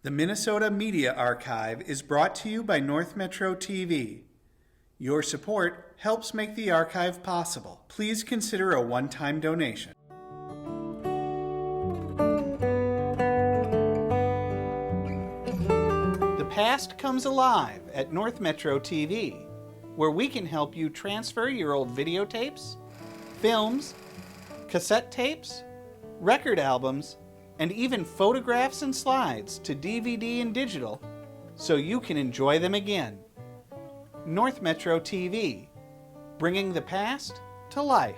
The Minnesota Media Archive is brought to you by North Metro TV. Your support helps make the archive possible. Please consider a one-time donation. The past comes alive at North Metro TV, where we can help you transfer your old videotapes, films, cassette tapes, record albums, and even photographs and slides to DVD and digital so you can enjoy them again. North Metro TV, bringing the past to life.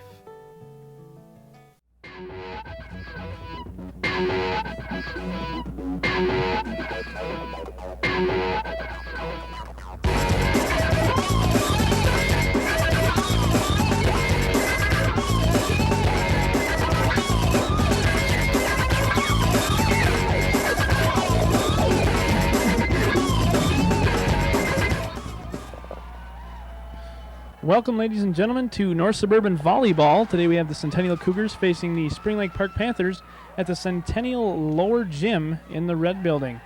Welcome, ladies and gentlemen, to North Suburban Volleyball. Today we have the Centennial Cougars facing the Spring Lake Park Panthers at the Centennial Lower Gym in the Red Building.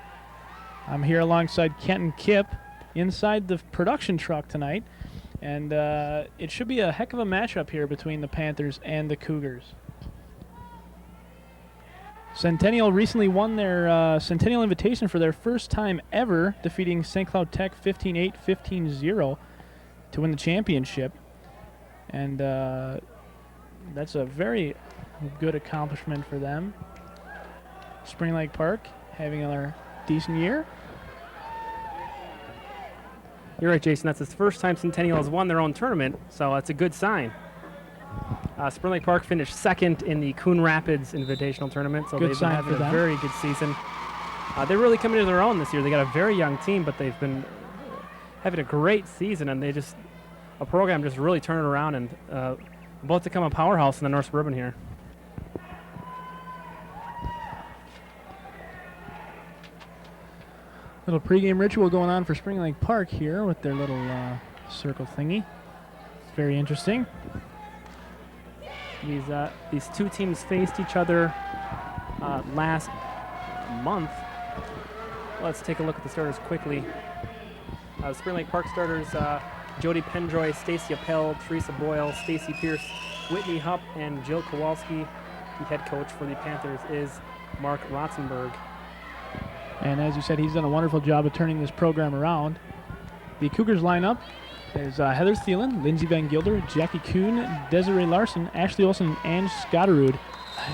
I'm here alongside Kent and Kip inside the production truck tonight, and it should be a heck of a matchup here between the Panthers and the Cougars. Centennial recently won their Centennial Invitation for their first time ever, defeating St. Cloud Tech 15-8, 15-0. to win the championship, and that's a very good accomplishment for them. Spring Lake Park having another decent year. You're right, Jason. That's the first time Centennial has won their own tournament, so that's a good sign. Spring Lake Park finished second in the Coon Rapids Invitational Tournament, so they've been having a very good season. They're really coming to their own this year. They got a very young team, but they've been having a great season, and a program just really turning around and about to become a powerhouse in the North Suburban here. Little pregame ritual going on for Spring Lake Park here with their little circle thingy. It's very interesting. These two teams faced each other last month. Let's take a look at the starters quickly. Spring Lake Park starters, Jody Pendroy, Stacy Appel, Teresa Boyle, Stacy Pierce, Whitney Hupp, and Jill Kowalski. The head coach for the Panthers is Mark Rotzenberg. And as you said, he's done a wonderful job of turning this program around. The Cougars lineup is Heather Thielen, Lindsay Van Gilder, Jackie Kuhn, Desiree Larson, Ashley Olsen, and Ange Scotterud,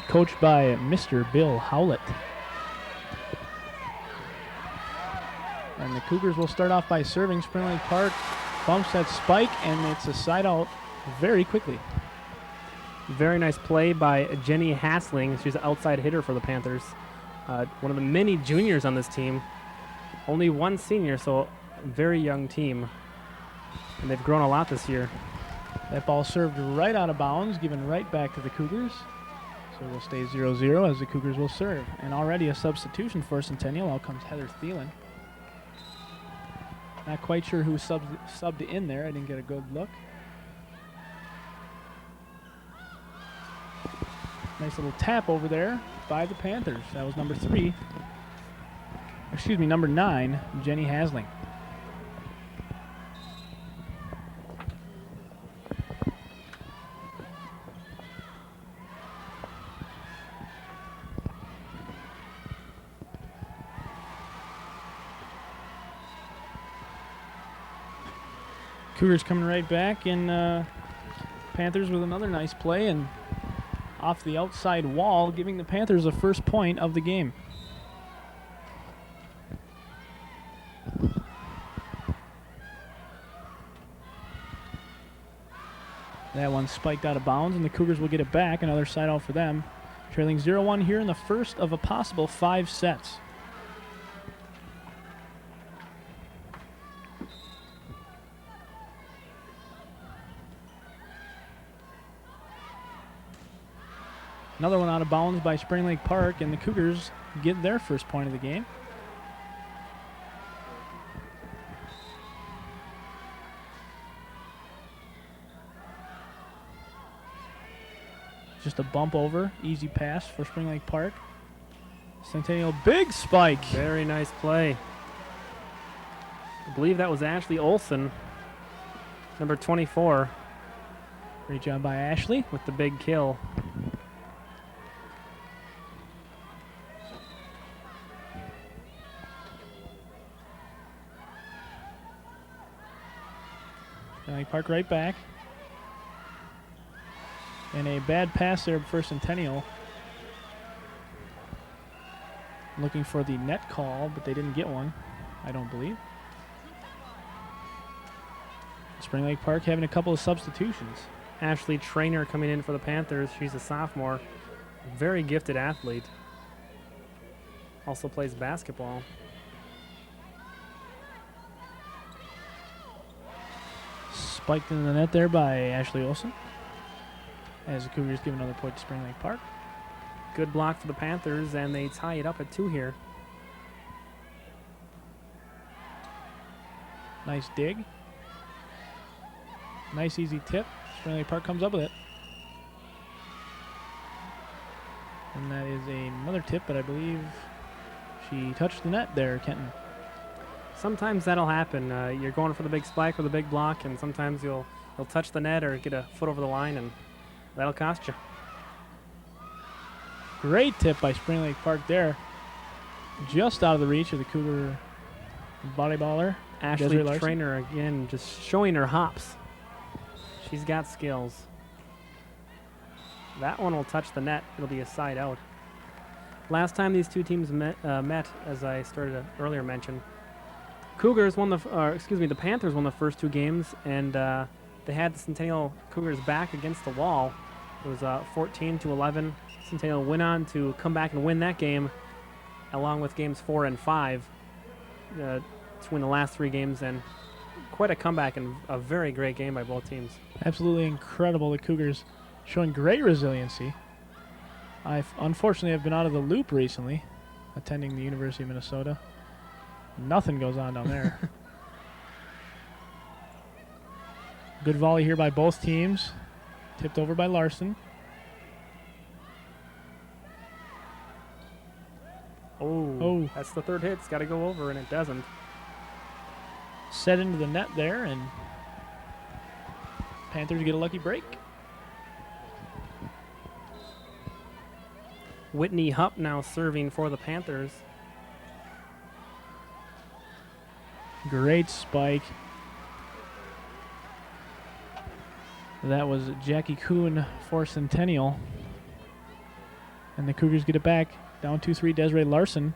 coached by Mr. Bill Howlett. And the Cougars will start off by serving. Spring Lake Park bumps that spike, and it's a side out very quickly. Very nice play by Jenny Hassling. She's an outside hitter for the Panthers. One of the many juniors on this team. Only one senior, so a very young team. And they've grown a lot this year. That ball served right out of bounds, given right back to the Cougars. So we'll stay 0-0 as the Cougars will serve. And already a substitution for Centennial. Out comes Heather Thielen. Not quite sure who subbed in there. I didn't get a good look. Nice little tap over there by the Panthers. That was number 9, Jenny Hasling. Cougars coming right back, and Panthers with another nice play and off the outside wall, giving the Panthers the first point of the game. That one spiked out of bounds, and the Cougars will get it back. Another side out for them. Trailing 0-1 here in the first of a possible 5 sets. Another one out of bounds by Spring Lake Park, and the Cougars get their first point of the game. Just a bump over, easy pass for Spring Lake Park. Centennial, big spike. Very nice play. I believe that was Ashley Olson, number 24. Great job by Ashley with the big kill. Spring Park right back. And a bad pass there for Centennial. Looking for the net call, but they didn't get one, I don't believe. Spring Lake Park having a couple of substitutions. Ashley Trainer coming in for the Panthers. She's a sophomore. Very gifted athlete. Also plays basketball. Spiked in the net there by Ashley Olson. As the Cougars give another point to Spring Lake Park. Good block for the Panthers, and they tie it up at 2 here. Nice dig. Nice easy tip. Spring Lake Park comes up with it. And that is another tip, but I believe she touched the net there, Kenton. Sometimes that'll happen. You're going for the big spike or the big block, and sometimes you'll touch the net or get a foot over the line, and that'll cost you. Great tip by Spring Lake Park there. Just out of the reach of the Cougar volleyballer. Ashley Trainer again, just showing her hops. She's got skills. That one will touch the net. It'll be a side out. Last time these two teams met, as I started to earlier mention, the Panthers won the first 2 games, and they had the Centennial Cougars back against the wall. It was 14-11. Centennial went on to come back and win that game, along with games 4 and 5 to win the last 3 games, and quite a comeback and a very great game by both teams. Absolutely incredible. The Cougars showing great resiliency. Unfortunately, I've been out of the loop recently, attending the University of Minnesota. Nothing goes on down there. Good volley here by both teams. Tipped over by Larson. Oh, that's the third hit. It's got to go over, and it doesn't. Set into the net there, and Panthers get a lucky break. Whitney Hupp now serving for the Panthers. Great spike. That was Jackie Kuhn for Centennial. And the Cougars get it back. Down 2-3, Desiree Larson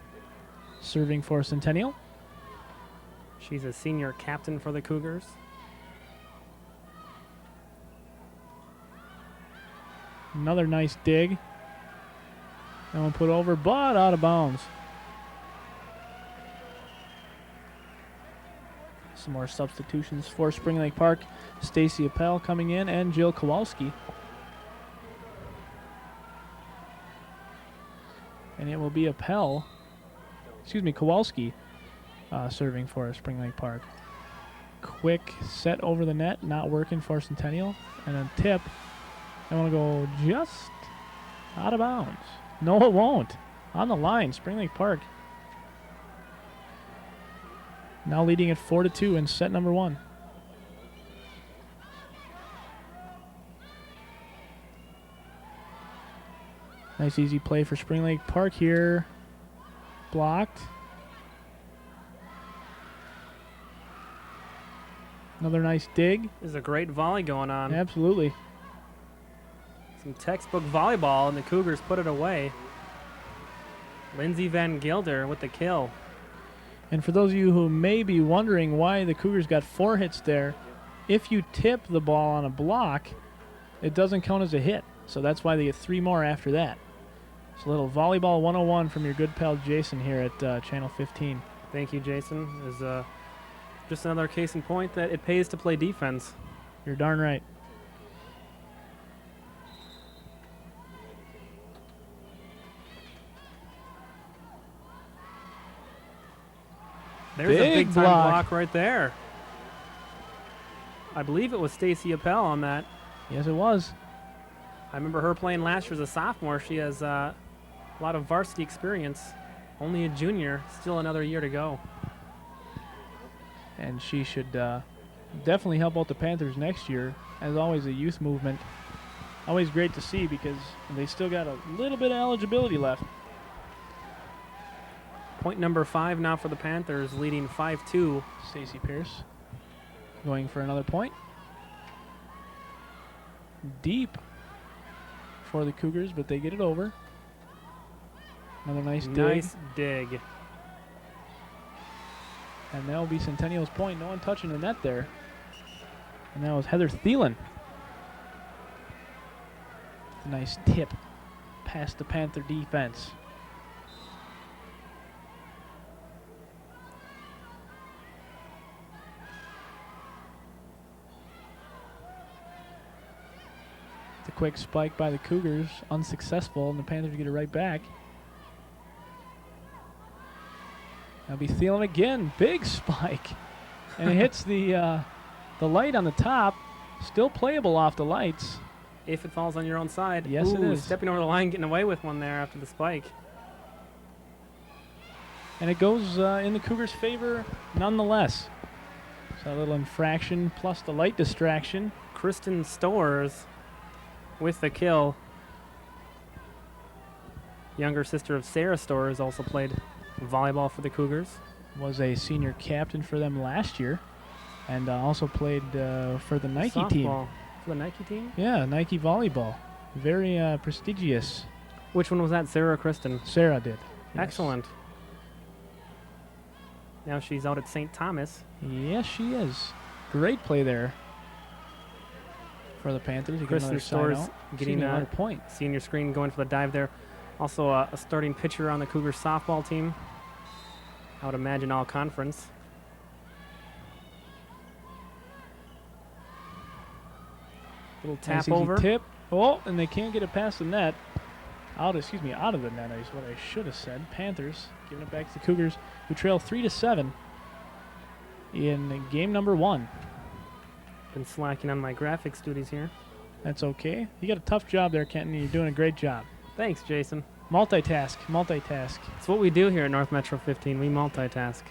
serving for Centennial. She's a senior captain for the Cougars. Another nice dig. That one put over, but out of bounds. Some more substitutions for Spring Lake Park. Stacy Appel coming in, and Jill Kowalski. And it will be Kowalski serving for Spring Lake Park. Quick set over the net, not working for Centennial. And a tip. I want to go just out of bounds. No, it won't. On the line, Spring Lake Park. Now leading at 4-2 in set number 1. Nice easy play for Spring Lake Park here. Blocked. Another nice dig. There's a great volley going on. Absolutely. Some textbook volleyball, and the Cougars put it away. Lindsay Van Gilder with the kill. And for those of you who may be wondering why the Cougars got 4 hits there, if you tip the ball on a block, it doesn't count as a hit. So that's why they get 3 more after that. It's a little volleyball 101 from your good pal Jason here at Channel 15. Thank you, Jason. Is just another case in point that it pays to play defense. You're darn right. There's a big-time block right there. I believe it was Stacy Appel on that. Yes, it was. I remember her playing last year as a sophomore. She has a lot of varsity experience. Only a junior, still another year to go. And she should definitely help out the Panthers next year. As always, a youth movement. Always great to see because they still got a little bit of eligibility left. Point number 5 now for the Panthers, leading 5-2. Stacey Pierce going for another point. Deep for the Cougars, but they get it over. Another nice dig. And that'll be Centennial's point. No one touching the net there. And that was Heather Thielen. A nice tip past the Panther defense. The quick spike by the Cougars, unsuccessful, and the Panthers get it right back. That'll be Thielen again. Big spike. And it hits the light on the top. Still playable off the lights. If it falls on your own side. Yes, it is. Stepping over the line, getting away with one there after the spike. And it goes in the Cougars' favor nonetheless. So a little infraction plus the light distraction. Kristen Storrs with the kill. Younger sister of Sarah Storrs also played volleyball for the Cougars. Was a senior captain for them last year. And also played for the Nike Softball. team. For the Nike team? Yeah, Nike volleyball. Very prestigious. Which one was that, Sarah or Kristen? Sarah did. Yes. Excellent. Now she's out at St. Thomas. Yes, she is. Great play there for the Panthers. Kristen Storrs getting another point. Senior screen going for the dive there. Also a starting pitcher on the Cougars softball team. I would imagine all conference. Little tap nice over. Tip. Oh, and they can't get it past the net. Out of the net is what I should have said. Panthers giving it back to the Cougars, who trail 3-7 in game number 1. Been slacking on my graphics duties here. That's okay. You got a tough job there, Kenton. You're doing a great job. Thanks, Jason. Multitask. It's what we do here at North Metro 15. We multitask.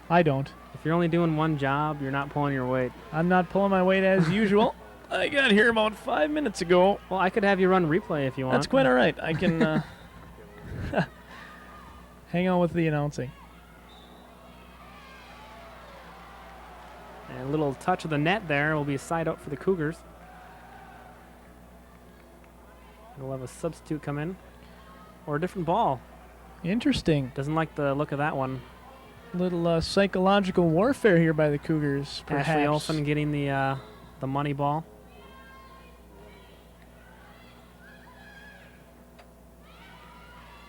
I don't. If you're only doing one job, you're not pulling your weight. I'm not pulling my weight as usual. I got here about 5 minutes ago. Well, I could have you run replay if you want. That's quite all right. I can hang on with the announcing. And a little touch of the net there will be a side out for the Cougars. We'll have a substitute come in. Or a different ball. Interesting. Doesn't like the look of that one. Little psychological warfare here by the Cougars, perhaps. Ashley Olsen getting the money ball.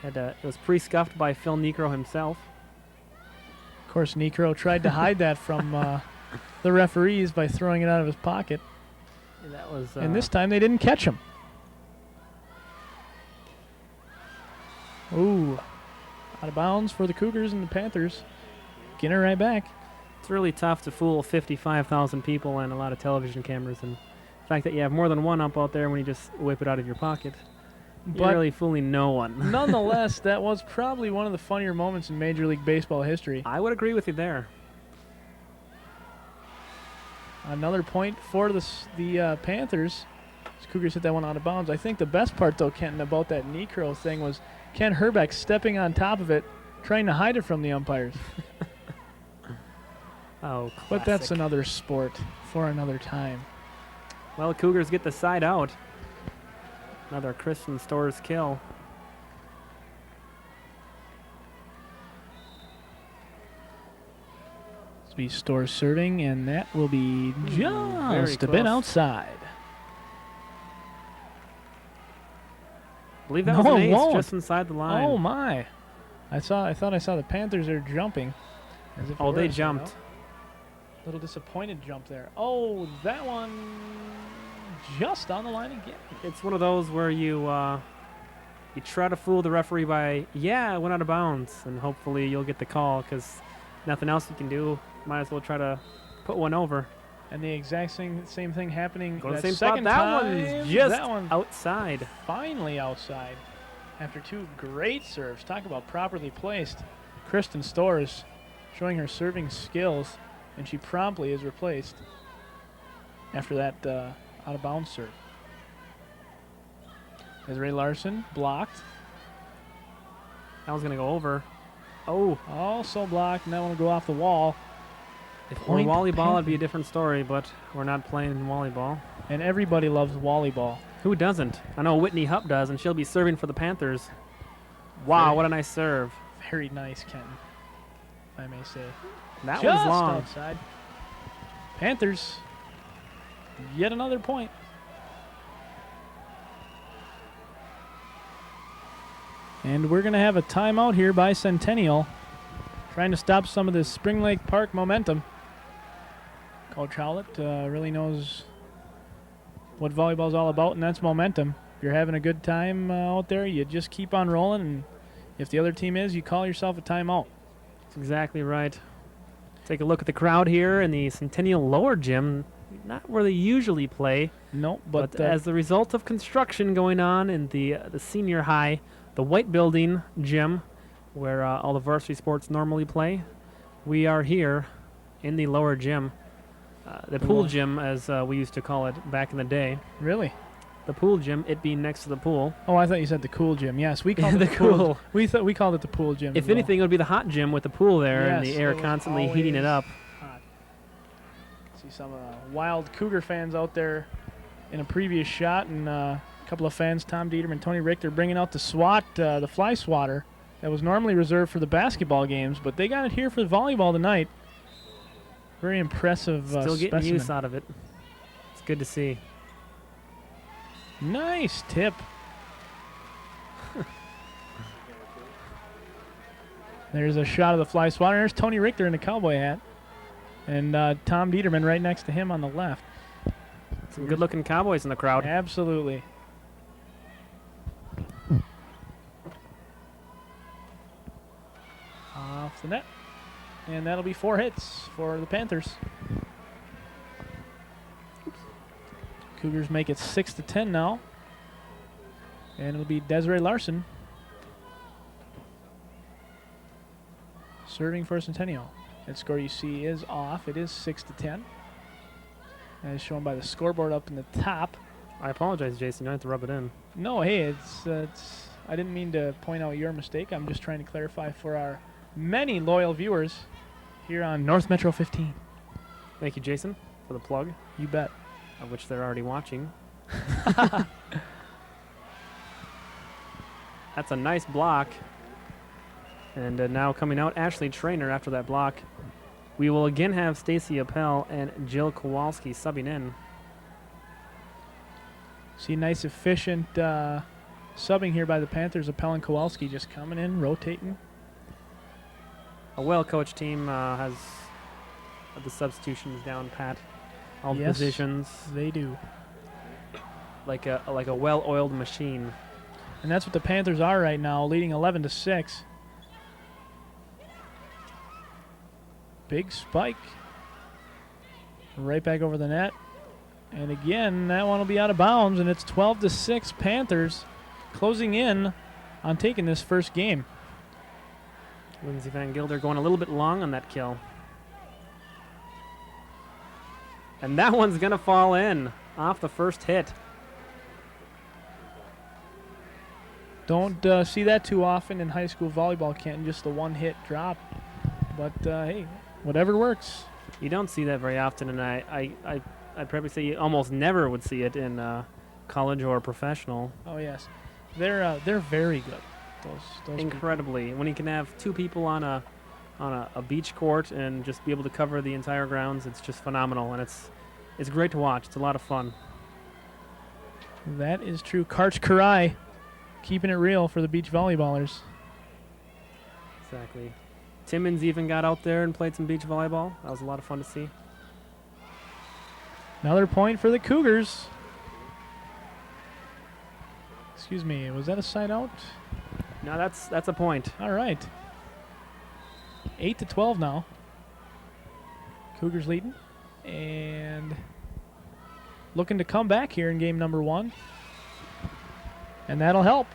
It was pre-scuffed by Phil Necro himself. Of course, Necro tried to hide that from the referees by throwing it out of his pocket. And that was. And this time they didn't catch him. Ooh, out of bounds for the Cougars and the Panthers. Getting it right back. It's really tough to fool 55,000 people and a lot of television cameras, and the fact that you have more than one up out there when you just whip it out of your pocket. You're really fooling no one. Nonetheless, that was probably one of the funnier moments in Major League Baseball history. I would agree with you there. Another point for the Panthers. The Cougars hit that one out of bounds. I think the best part, though, Kenton, about that Necro thing was Ken Herbeck stepping on top of it, trying to hide it from the umpires. Oh, classic. But that's another sport for another time. Well, the Cougars get the side out. Another Kristen Storrs kill. This will be Storrs serving, and that will be just a bit outside. I believe that was an ace just inside the line. Oh my! I thought I saw the Panthers there jumping. As if they jumped. Little disappointed jump there. Oh, that one just on the line again. It's one of those where you try to fool the referee by, it went out of bounds, and hopefully you'll get the call because nothing else you can do. Might as well try to put one over. And the exact same thing happening Go to that the same second spot. time. That one's just outside. Finally outside. After 2 great serves. Talk about properly placed. Kristen Storrs showing her serving skills, and she promptly is replaced after that out-of-bounds serve. Desiree Larson blocked. That was going to go over. Oh. Also blocked, and that one will go off the wall. If we're volleyball, it'd be a different story, but we're not playing volleyball. And everybody loves volleyball. Who doesn't? I know Whitney Hupp does, and she'll be serving for the Panthers. Wow, what a nice serve. Very nice, Kenton, if I may say. That Just was long. Outside. Panthers, yet another point. And we're going to have a timeout here by Centennial, trying to stop some of this Spring Lake Park momentum. Coach Howlett really knows what volleyball is all about, and that's momentum. If you're having a good time out there, you just keep on rolling, and if the other team is, you call yourself a timeout. That's exactly right. Take a look at the crowd here in the Centennial Lower Gym. Not where they usually play. No, but as the result of construction going on in the senior high, the white building gym, where all the varsity sports normally play, we are here in the lower gym. The pool gym, as we used to call it back in the day. Really? The pool gym, it being next to the pool. Oh, I thought you said the cool gym. Yes, we called it the cool. We called it the pool gym. If anything, it would be the hot gym with the pool there and the air constantly heating it up. Hot. See some wild Cougar fans out there in a previous shot, and a couple of fans, Tom Dieterman and Tony Richter, bringing out the SWAT, the fly swatter that was normally reserved for the basketball games, but they got it here for the volleyball tonight. Very impressive Still getting specimen. use out of it. It's good to see. Nice tip. There's a shot of the fly swatter. There's Tony Richter in the cowboy hat. And Tom Dieterman right next to him on the left. Some good-looking Cowboys in the crowd. Absolutely. Off the net. And that'll be 4 hits for the Panthers. Cougars make it 6-10 now. And it'll be Desiree Larson serving for Centennial. That score you see is off. It is 6-10. As shown by the scoreboard up in the top. I apologize, Jason. You don't have to rub it in. No, hey, it's I didn't mean to point out your mistake. I'm just trying to clarify for our many loyal viewers here on North Metro 15. Thank you, Jason, for the plug. You bet. Of which they're already watching. That's a nice block. And now coming out, Ashley Trainer after that block. We will again have Stacy Appel and Jill Kowalski subbing in. See, nice, efficient subbing here by the Panthers. Appel and Kowalski just coming in, rotating. A well-coached team has the substitutions down pat. All the positions. They do. Like a well-oiled machine. And that's what the Panthers are right now, leading 11-6. Big spike. Right back over the net. And again, that one will be out of bounds, and it's 12-6 Panthers closing in on taking this first game. Lindsay Van Gilder going a little bit long on that kill. And that one's going to fall in off the first hit. Don't see that too often in high school volleyball, Kenton, just the one-hit drop. But, hey, whatever works. You don't see that very often, and I'd probably say you almost never would see it in college or professional. Oh, yes. They're very good. Those incredibly. People. When you can have 2 people on a beach court and just be able to cover the entire grounds, it's just phenomenal, and it's great to watch. It's a lot of fun. That is true. Karch Karai keeping it real for the beach volleyballers. Exactly. Timmons even got out there and played some beach volleyball. That was a lot of fun to see. Another point for the Cougars. Excuse me, was that a side out? No, that's a point. All right. 8-12 now. Cougars leading. And looking to come back here in game number 1. And that'll help.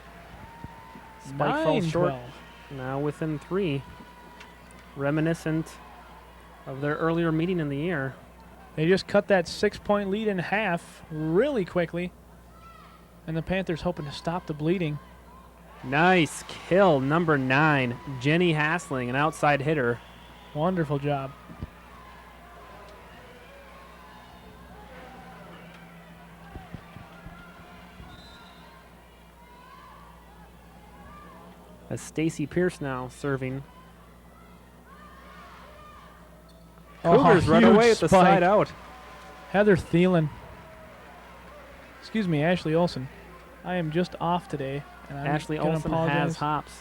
Spike falls short. Now within 3. Reminiscent of their earlier meeting in the year. They just cut that 6-point lead in half really quickly. And the Panthers hoping to stop the bleeding. Nice kill, number 9. Jenny Hassling, an outside hitter. Wonderful job. As Stacy Pierce now serving. Cougars run away with the side out. Heather Thielen. Excuse me, Ashley Olsen. I am just off today. And Ashley Olsen has hops.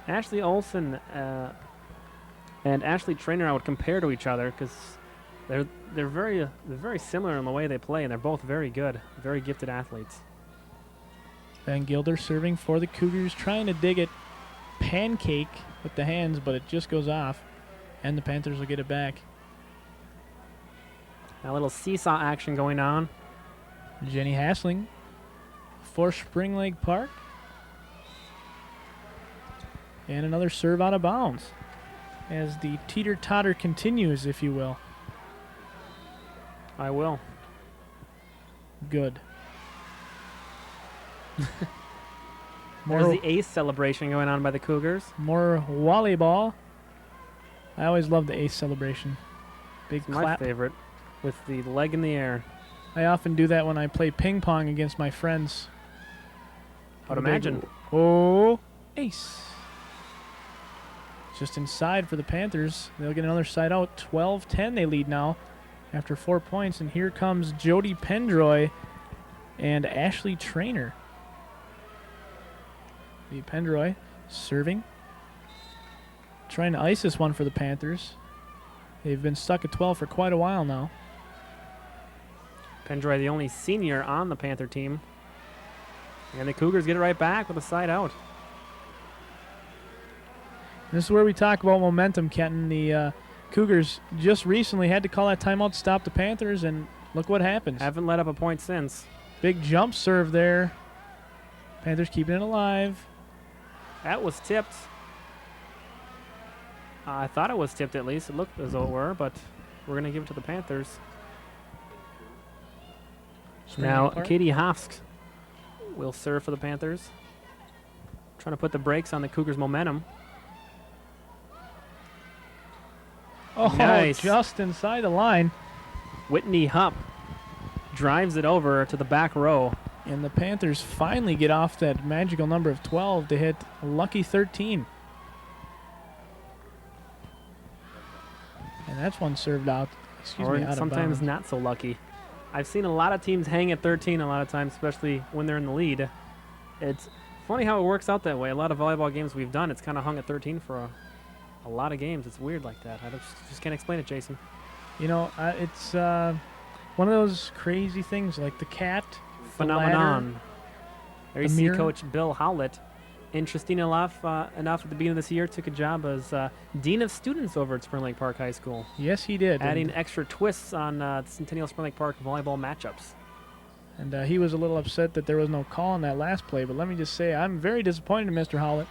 Ashley Olsen and Ashley Trainer I would compare to each other because they're very similar in the way they play, and they're both very good, very gifted athletes. Van Gilder serving for the Cougars, trying to dig it pancake with the hands, but it just goes off, and the Panthers will get it back. A little seesaw action going on. Jenny Hassling for Spring Lake Park. And another serve out of bounds as the teeter-totter continues, if you will. I will. Good. There's the ace celebration going on by the Cougars. More volleyball. I always love the ace celebration. Big it's clap. My favorite, with the leg in the air. I often do that when I play ping pong against my friends. I'd imagine. Oh, ace. Just inside for the Panthers. They'll get another side out. 12-10 they lead now after 4 points. And here comes Jody Pendroy and Ashley Trainer. The Pendroy serving. Trying to ice this one for the Panthers. They've been stuck at 12 for quite a while now. Pendroy, the only senior on the Panther team. And the Cougars get it right back with a side out. This is where we talk about momentum, Kenton. The Cougars just recently had to call that timeout to stop the Panthers, and look what happens. Haven't let up a point since. Big jump serve there. Panthers keeping it alive. That was tipped. I thought it was tipped at least. It looked as though it were, but we're going to give it to the Panthers. Now, Katie Hofsk will serve for the Panthers. Trying to put the brakes on the Cougars' momentum. Oh, nice. Just inside the line. Whitney Hupp drives it over to the back row. And the Panthers finally get off that magical number of 12 to hit a lucky 13. And that's one served out. Excuse me, out of sometimes bounds. Not so lucky. I've seen a lot of teams hang at 13 a lot of times, especially when they're in the lead. It's funny how it works out that way. A lot of volleyball games we've done, it's kind of hung at 13 for a lot of games. It's weird like that. I just can't explain it, Jason. You know, it's one of those crazy things like the cat phenomenon. There you see Coach Bill Howlett. Interesting enough, at the beginning of this year, took a job as Dean of Students over at Spring Lake Park High School. Yes, he did. Adding extra twists on Centennial Spring Lake Park volleyball matchups. And he was a little upset that there was no call on that last play, but let me just say I'm very disappointed in Mr. Howlett,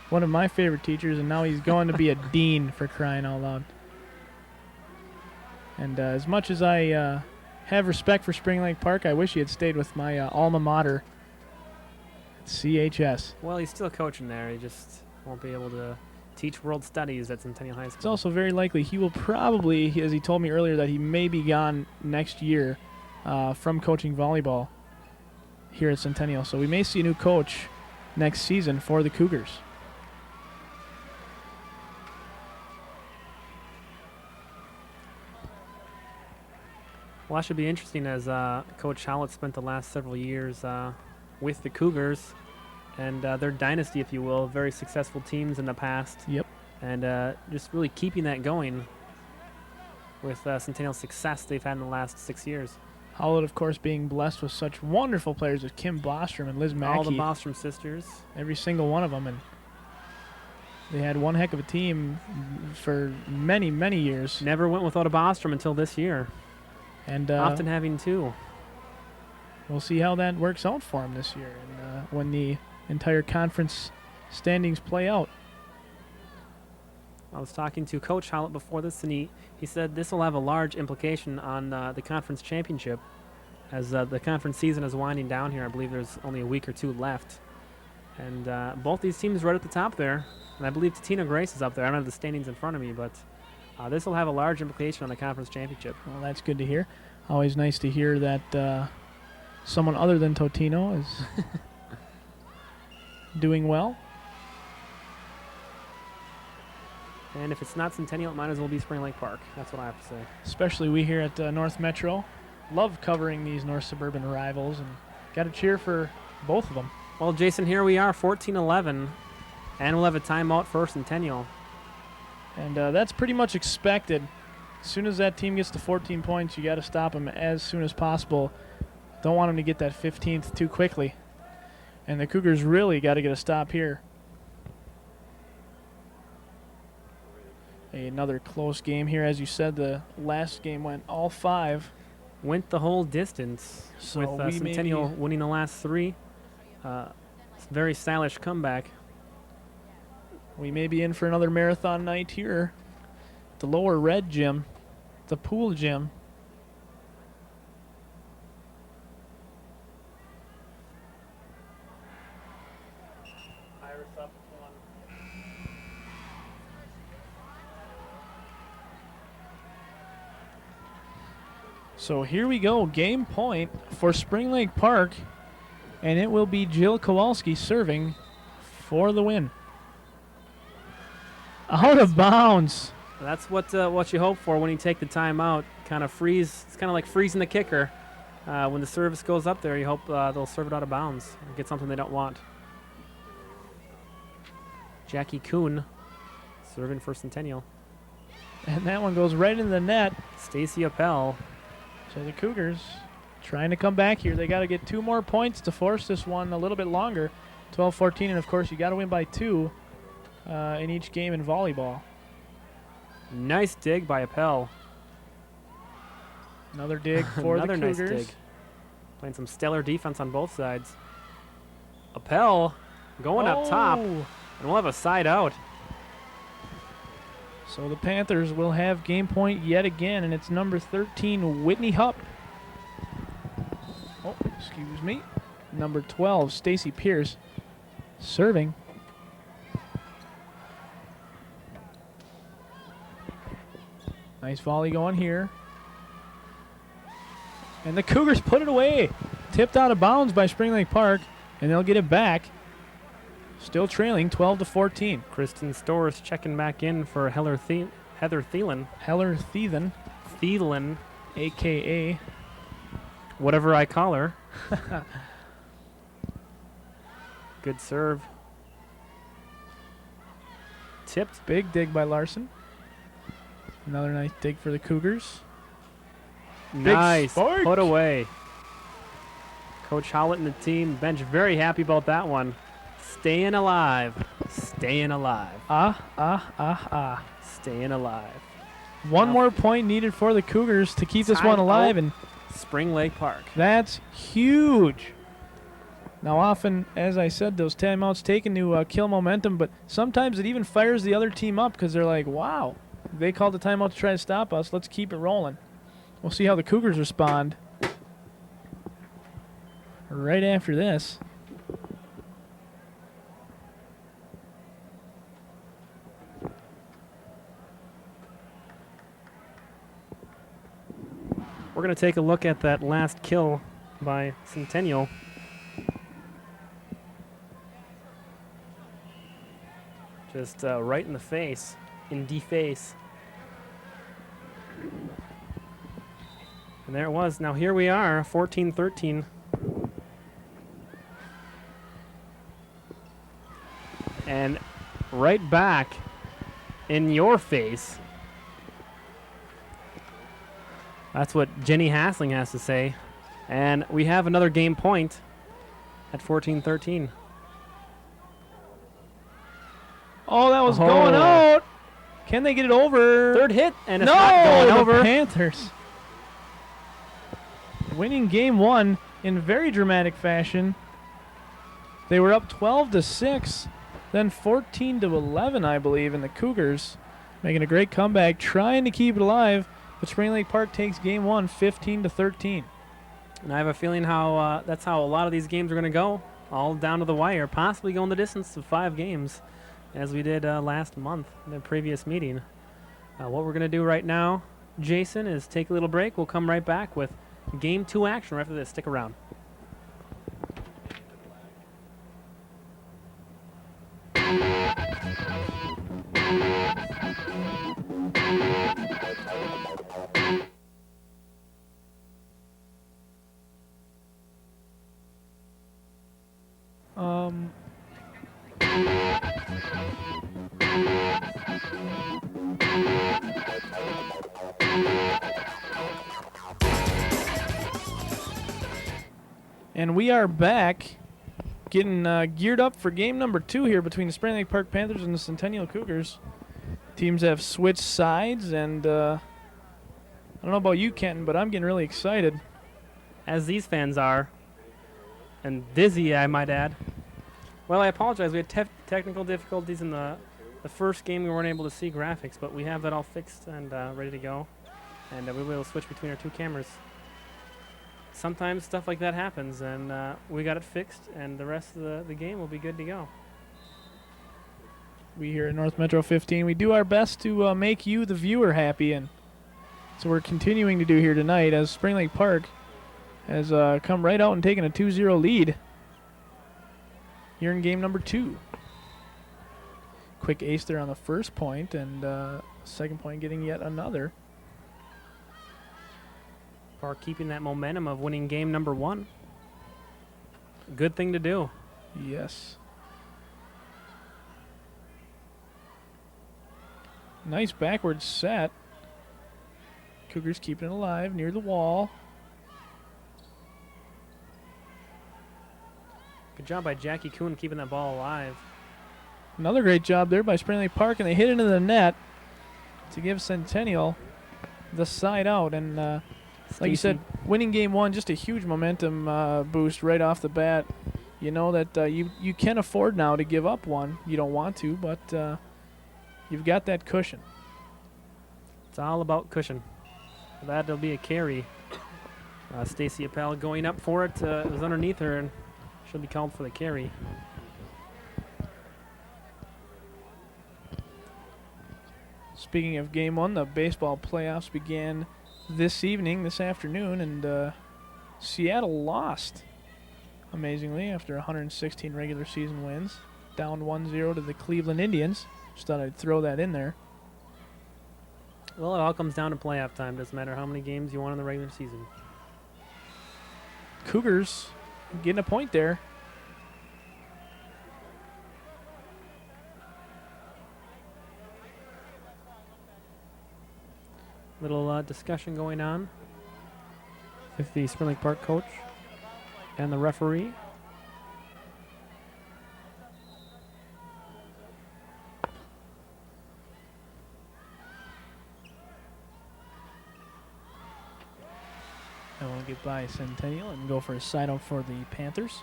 one of my favorite teachers, and now he's going to be a dean, for crying out loud. And as much as I have respect for Spring Lake Park, I wish he had stayed with my alma mater, CHS. Well, he's still coaching there. He just won't be able to teach world studies at Centennial High School. It's also very likely he will probably, as he told me earlier, that he may be gone next year from coaching volleyball here at Centennial. So we may see a new coach next season for the Cougars. Well, that should be interesting as Coach Howlett spent the last several years with the Cougars and their dynasty, if you will, very successful teams in the past. Yep. And just really keeping that going with Centennial's success they've had in the last 6 years. Howlett, of course, being blessed with such wonderful players as Kim Bostrom and Liz Mackey. All the Bostrom sisters. Every single one of them. And they had one heck of a team for many, many years. Never went without a Bostrom until this year. And often having two. We'll see how that works out for them this year. And when the entire conference standings play out. I was talking to Coach Hollett before this, and he said this will have a large implication on the conference championship. As the conference season is winding down here, I believe there's only a week or two left. And both these teams right at the top there. And I believe Tatina Grace is up there. I don't have the standings in front of me, but this will have a large implication on the conference championship. Well, that's good to hear. Always nice to hear that someone other than Totino is doing well. And if it's not Centennial, it might as well be Spring Lake Park. That's what I have to say. Especially we here at North Metro. Love covering these North Suburban rivals, and got to cheer for both of them. Well, Jason, here we are, 14-11, and we'll have a timeout for Centennial. And that's pretty much expected. As soon as that team gets to 14 points, you got to stop them as soon as possible. Don't want them to get that 15th too quickly. And the Cougars really got to get a stop here. Another close game here. As you said, the last game went all 5. Went the whole distance, so with Centennial winning the last 3. Very stylish comeback. We may be in for another marathon night here. The lower red gym, the pool gym. So here we go, game point for Spring Lake Park, and it will be Jill Kowalski serving for the win. Out of bounds. That's what you hope for when you take the timeout. Kind of freeze. It's kind of like freezing the kicker. When the service goes up there, you hope they'll serve it out of bounds and get something they don't want. Jackie Kuhn serving for Centennial. And that one goes right in the net. Stacy Appel. So the Cougars trying to come back here. They got to get 2 more points to force this one a little bit longer. 12-14, and of course you got to win by 2 in each game in volleyball. Nice dig by Appel. Another dig for the Cougars. Another nice dig. Playing some stellar defense on both sides. Appel going up top, and we'll have a side out. So the Panthers will have game point yet again, and it's number 13, Whitney Hupp. Oh, excuse me. Number 12, Stacy Pierce, serving. Nice volley going here. And the Cougars put it away. Tipped out of bounds by Spring Lake Park, and they'll get it back. Still trailing 12-14. Kristen Storrs checking back in for Heather Thielen. Heller Thielen. Thielen. A.K.A. whatever I call her. Good serve. Tipped. Big dig by Larson. Another nice dig for the Cougars. Nice. Put away. Coach Hollett and the team bench very happy about that one. Staying alive. Staying alive. Staying alive. One more point needed for the Cougars to keep this one alive. And Spring Lake Park. That's huge. Now often, as I said, those timeouts taken to kill momentum, but sometimes it even fires the other team up because they're like, wow, they called the timeout to try to stop us. Let's keep it rolling. We'll see how the Cougars respond right after this. We're going to take a look at that last kill by Centennial. Just right in the face, in the face. And there it was. Now here we are, 14-13. And right back in your face. That's what Jenny Hassling has to say. And we have another game point at 14-13. Oh, that was going out. Can they get it over? Third hit, and it's not going over. The Panthers winning game 1 in very dramatic fashion. They were up 12-6. then 14-11, I believe, and the Cougars making a great comeback, trying to keep it alive, but Spring Lake Park takes game one, 15-13. And I have a feeling that's how a lot of these games are going to go, all down to the wire, possibly going the distance of 5 games, as we did last month in the previous meeting. What we're going to do right now, Jason, is take a little break. We'll come right back with Game 2 action right after this. Stick around. And we are back, getting geared up for game number 2 here between the Spring Lake Park Panthers and the Centennial Cougars. Teams have switched sides, and I don't know about you, Kenton, but I'm getting really excited. As these fans are, and dizzy, I might add. Well, I apologize. We had technical difficulties in the first game. We weren't able to see graphics, but we have that all fixed and ready to go. And we will switch between our 2 cameras. Sometimes stuff like that happens, and we got it fixed, and the rest of the game will be good to go. We here at North Metro 15, we do our best to make you, the viewer, happy, and so we're continuing to do here tonight as Spring Lake Park has come right out and taken a 2-0 lead here in game number 2. Quick ace there on the first point, and second point getting yet another. Park keeping that momentum of winning game number 1. Good thing to do. Yes. Nice backward set. Cougars keeping it alive near the wall. Good job by Jackie Kuhn keeping that ball alive. Another great job there by Spring Lake Park, and they hit into the net to give Centennial the side out. And like you said, winning game 1, just a huge momentum boost right off the bat. You know that you can afford now to give up one. You don't want to, but you've got that cushion. It's all about cushion. That'll be a carry. Stacy Appel going up for it. It was underneath her, and she'll be called for the carry. Speaking of game 1, the baseball playoffs began this afternoon, and Seattle lost, amazingly, after 116 regular season wins, down 1-0 to the Cleveland Indians. Just thought I'd throw that in there. Well, it all comes down to playoff time. Doesn't matter how many games you won in the regular season. Cougars getting a point there. Little discussion going on with the Spring Lake Park coach and the referee. And we'll get by Centennial and go for a side out for the Panthers.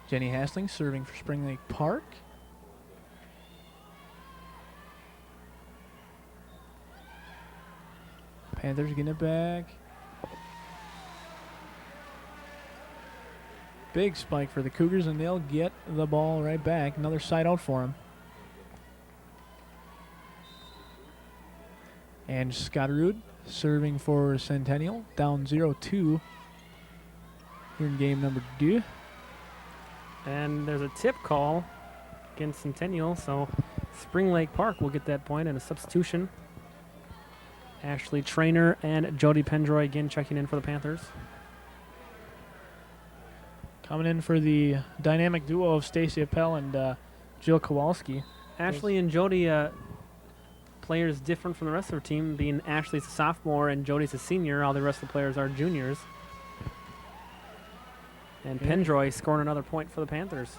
Jenny Hasling serving for Spring Lake Park. Panthers getting it back. Big spike for the Cougars, and they'll get the ball right back. Another side out for them. And Scotterud serving for Centennial, down 0-2 here in game number 2. And there's a tip call against Centennial, so Spring Lake Park will get that point and a substitution. Ashley Trainer and Jody Pendroy again checking in for the Panthers. Coming in for the dynamic duo of Stacy Appel and Jill Kowalski. Ashley and Jody, players different from the rest of their team, being Ashley's a sophomore and Jody's a senior. All the rest of the players are juniors. And Pendroy scoring another point for the Panthers.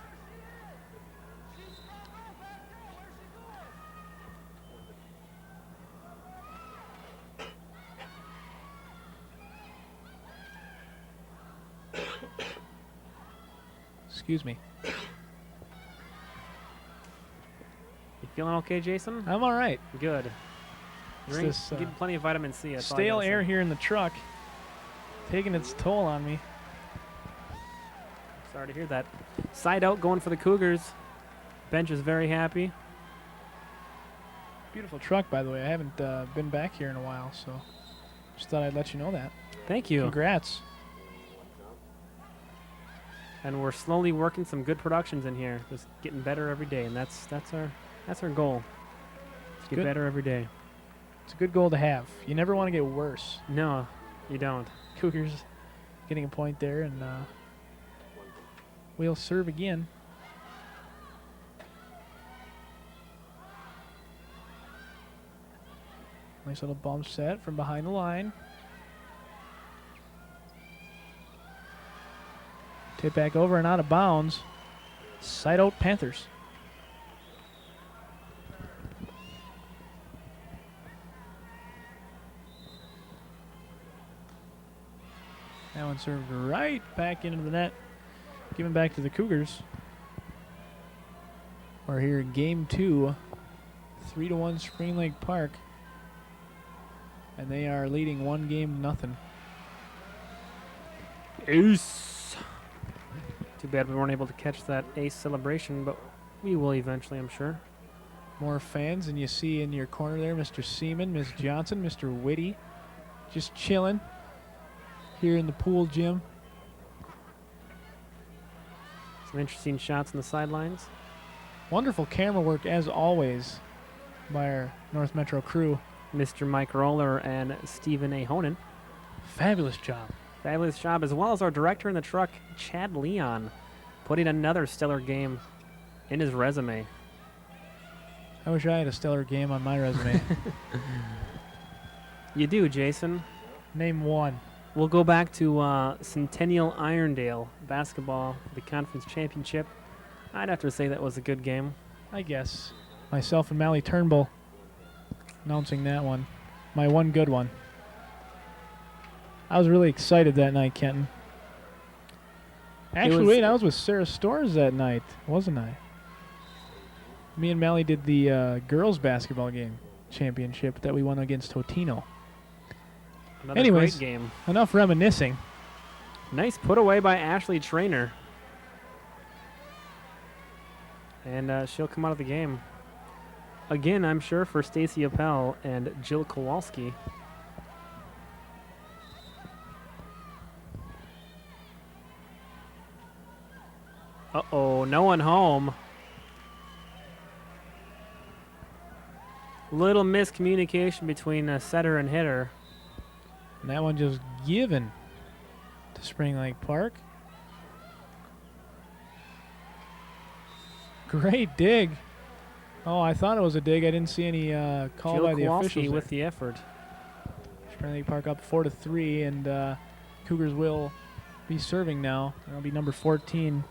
Excuse me. You feeling okay, Jason? I'm all right. Good. Get plenty of vitamin C. Stale air here in the truck, taking its toll on me. Sorry to hear that. Side out going for the Cougars. Bench is very happy. Beautiful truck, by the way. I haven't been back here in a while, so just thought I'd let you know that. Thank you. Congrats. And we're slowly working some good productions in here, just getting better every day, and that's our goal. To get better every day. It's a good goal to have. You never want to get worse. No, you don't. Cougars getting a point there, and we'll serve again. Nice little bump set from behind the line. Tip back over and out of bounds. Side out Panthers. That one served right back into the net. Given back to the Cougars. We're here in game 2. 3-1 Spring Lake Park. And they are leading 1-0. Ace. Too bad we weren't able to catch that ace celebration, but we will eventually, I'm sure. More fans, and you see in your corner there Mr. Seaman, Ms. Johnson, Mr. Whitty, just chilling here in the pool gym. Some interesting shots on the sidelines. Wonderful camera work, as always, by our North Metro crew. Mr. Mike Roller and Stephen A. Honan. Fabulous job. Fabulous job, as well as our director in the truck, Chad Leon, putting another stellar game in his resume. I wish I had a stellar game on my resume. You do, Jason. Name one. We'll go back to Centennial Irondale basketball, the conference championship. I'd have to say that was a good game. I guess. Myself and Mally Turnbull announcing that one. My one good one. I was really excited that night, Kenton. Actually, wait, I was with Sarah Storrs that night, wasn't I? Me and Mally did the girls' basketball game championship that we won against Totino. Another Anyways, great game. Enough reminiscing. Nice put away by Ashley Trainer. And she'll come out of the game. Again, I'm sure, for Stacy Appel and Jill Kowalski. Uh-oh, no one home. Little miscommunication between setter and hitter. And that one just given to Spring Lake Park. Great dig. Oh, I thought it was a dig. I didn't see any call Jill by the Kowalski officials with the effort. Spring Lake Park up 4-3, and Cougars will be serving now. That'll be number 14,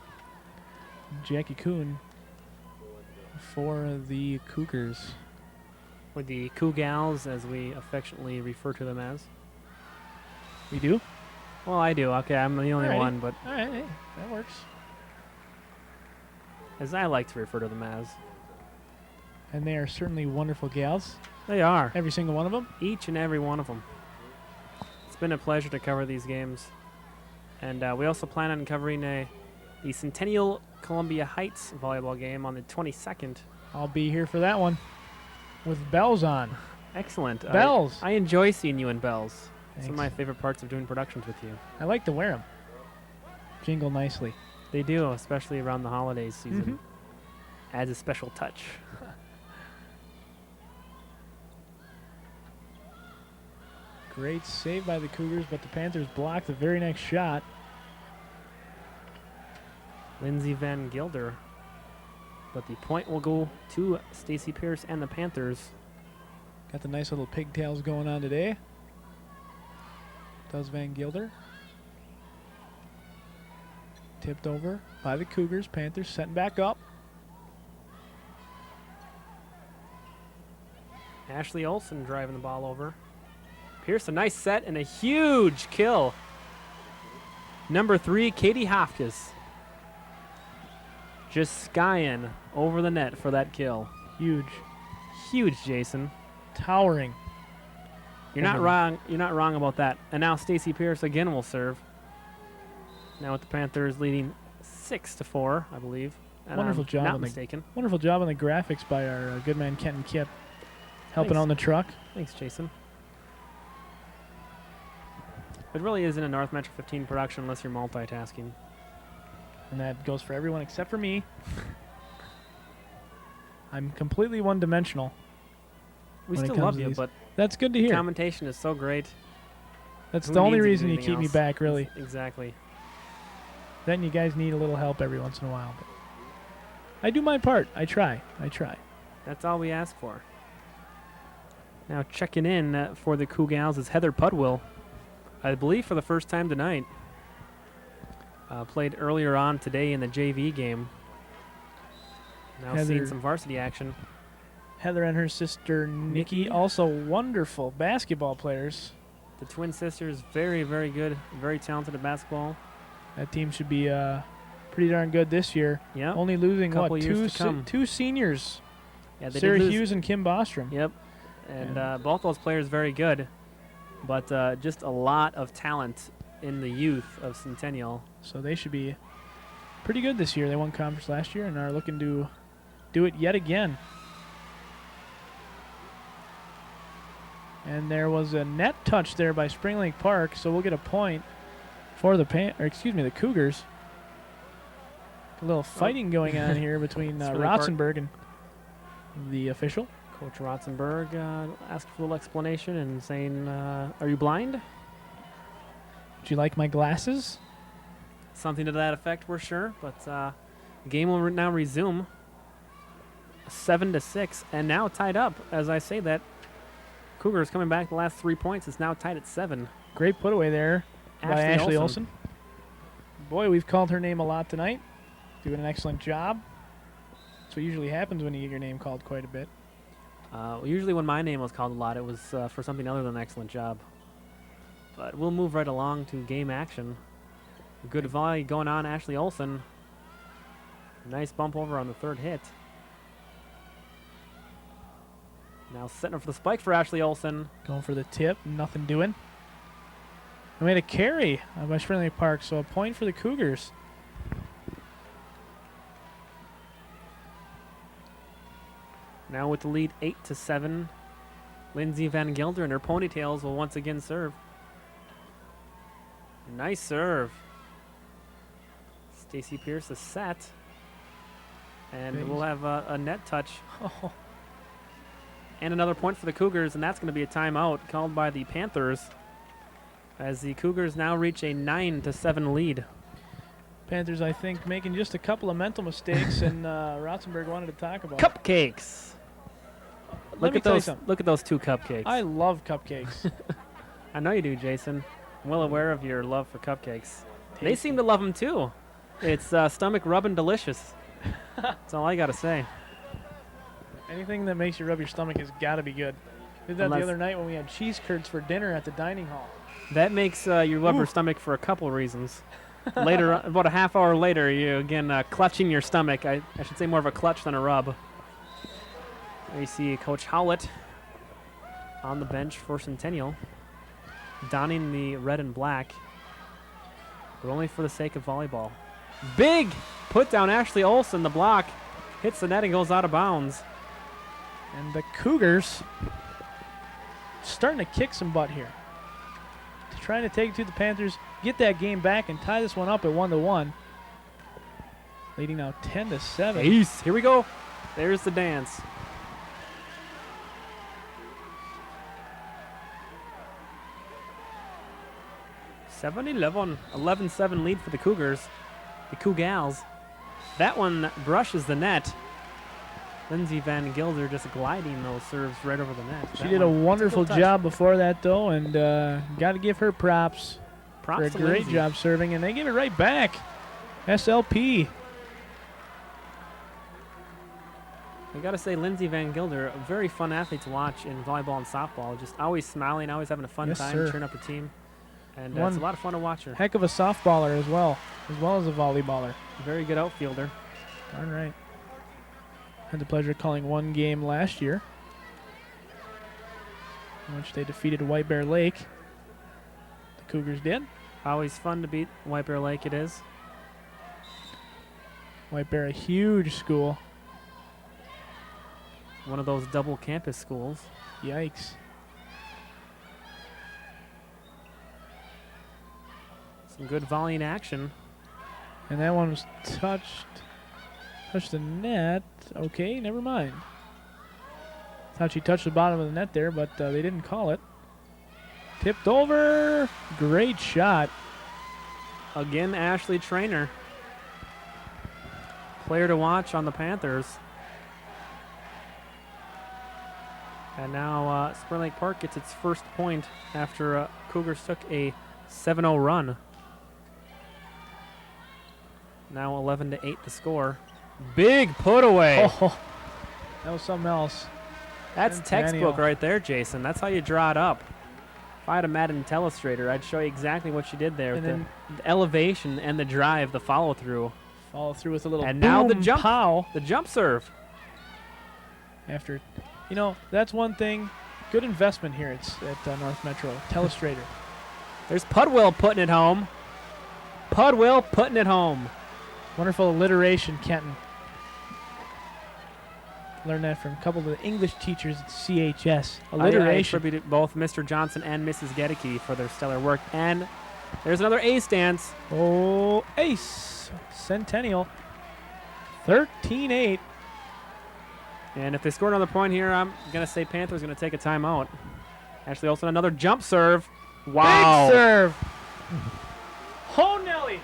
Jackie Kuhn, for the Cougars. Or the Cougals, as we affectionately refer to them as. We do? Well, I do. Okay, I'm the only Alrighty. one, but All right, hey, that works. as I like to refer to them as. And they are certainly wonderful gals, They are. every single one of them. Each and every one of them. It's been a pleasure to cover these games. And we also plan on covering the Centennial Columbia Heights volleyball game on the 22nd. I'll be here for that one with bells on. Excellent. Bells. I enjoy seeing you in bells. It's one of Thanks. my favorite parts of doing productions with you. I like to wear them. Jingle nicely. They do, especially around the holidays season. Mhm. Adds a special touch. Great save by the Cougars, but the Panthers blocked the very next shot. Lindsey Van Gilder. But the point will go to Stacy Pierce and the Panthers. Got the nice little pigtails going on today. Does Van Gilder. Tipped over by the Cougars. Panthers setting back up. Ashley Olsen driving the ball over. Pierce, a nice set and a huge kill. Number 3, Katie Hofkes. just skying over the net for that kill. Huge. Huge, Jason. Towering. You're not wrong. You're not wrong about that. And now Stacey Pierce again will serve. Now with the Panthers leading 6-4, I believe. Wonderful job. Not mistaken. Wonderful job on the graphics by our good man Kenton Kipp, helping on the truck. Thanks, Jason. It really isn't a North Metro 15 production unless you're multitasking. And that goes for everyone except for me. I'm completely one-dimensional. We still love you, but that's good to hear. Commentation is so great. That's the only reason you keep me back, really. Exactly. Then you guys need a little help every once in a while. But I do my part. I try. That's all we ask for. Now checking in for the Cougars is Heather Pudwill. I believe for the first time tonight. Played earlier on today in the JV game. Now seeing some varsity action. Heather and her sister Nikki, also wonderful basketball players. The twin sisters, very, very good, very talented at basketball. That team should be pretty darn good this year. Yeah. Only losing, two seniors. Yeah, they Sarah Hughes and Kim Bostrom. Yep. And both those players very good. But just a lot of talent in the youth of Centennial. So they should be pretty good this year. They won conference last year and are looking to do it yet again. And there was a net touch there by Spring Lake Park, so we'll get a point for the Cougars. A little fighting going on here between Rotzenberg and the official. Coach Rotzenberg asked for a little explanation and saying, are you blind? Would you like my glasses? Something to that effect, we're sure. But the game will now resume 7-6, and now tied up. As I say that, Cougars coming back the last 3 points. It's now tied at 7. Great put away there by Ashley Olsen. Boy, we've called her name a lot tonight. Doing an excellent job. That's what usually happens when you get your name called quite a bit. Usually when my name was called a lot, it was for something other than an excellent job. But we'll move right along to game action. Good volley going on, Ashley Olsen. Nice bump over on the third hit. Now setting up for the spike for Ashley Olsen. Going for the tip, nothing doing. We made a carry by Spring Lake Park, so a point for the Cougars. Now with the lead 8-7, Lindsay Van Gelder and her ponytails will once again serve. Nice serve. Stacey Pierce is set. And we'll have a net touch. Oh. And another point for the Cougars, and that's going to be a timeout called by the Panthers as the Cougars now reach a 9-7 lead. Panthers, I think, making just a couple of mental mistakes, and Rotzenberg wanted to talk about cupcakes. Look at those 2 cupcakes. I love cupcakes. I know you do, Jason. I'm well aware of your love for cupcakes. They seem to love them too. It's stomach rubbing delicious. That's all I got to say. Anything that makes you rub your stomach has got to be good. Did that the other night when we had cheese curds for dinner at the dining hall. That makes you rub your stomach for a couple reasons. Later, about a half hour later, you again clutching your stomach. I should say more of a clutch than a rub. There you see Coach Howlett on the bench for Centennial, donning the red and black, but only for the sake of volleyball. Big put down Ashley Olsen, the block, hits the net and goes out of bounds. And the Cougars starting to kick some butt here. Trying to take it to the Panthers, get that game back, and tie this one up at 1-1. Leading now 10-7. Ace. Here we go. There's the dance. Seven 11-7 lead for the Cougars. The Cougars. That one brushes the net. Lindsay Van Gelder just gliding those serves right over the net. She did a wonderful job before that, though, and got to give her props for a great job serving, and they give it right back. SLP. I got to say, Lindsay Van Gelder, a very fun athlete to watch in volleyball and softball. Just always smiling, always having a fun time, cheering up her team. And it's a lot of fun to watch her. Heck of a softballer as well as a volleyballer. Very good outfielder. Darn right. Had the pleasure of calling one game last year, in which they defeated White Bear Lake. The Cougars did. Always fun to beat White Bear Lake, it is. White Bear, a huge school. One of those double campus schools. Yikes. Some good volleying action. And that one was touched the net. Okay, never mind. Thought she touched the bottom of the net there, but they didn't call it. Tipped over. Great shot. Again, Ashley Trainer. Player to watch on the Panthers. And now Spring Lake Park gets its first point after Cougars took a 7-0 run. Now 11-8 the score. Big put away. Oh, that was something else. That's Centennial. textbook right there, Jason. That's how you draw it up. If I had a Madden Telestrator, I'd show you exactly what she did there. And with then the elevation and the drive, the follow-through. Follow through with a little And boom, now the jump. pow. The jump serve. After, that's one thing. Good investment here at North Metro. Telestrator. There's Pudwill putting it home. Pudwill putting it home. Wonderful alliteration, Kenton. Learned that from a couple of the English teachers at CHS. Alliteration. I attribute both Mr. Johnson and Mrs. Gedeke for their stellar work. And there's another ace dance. Oh, ace. Centennial. 13-8. And if they score another point here, I'm going to say Panthers going to take a timeout. Ashley Olsen, another jump serve. Wow. Big serve. Oh, Nelly.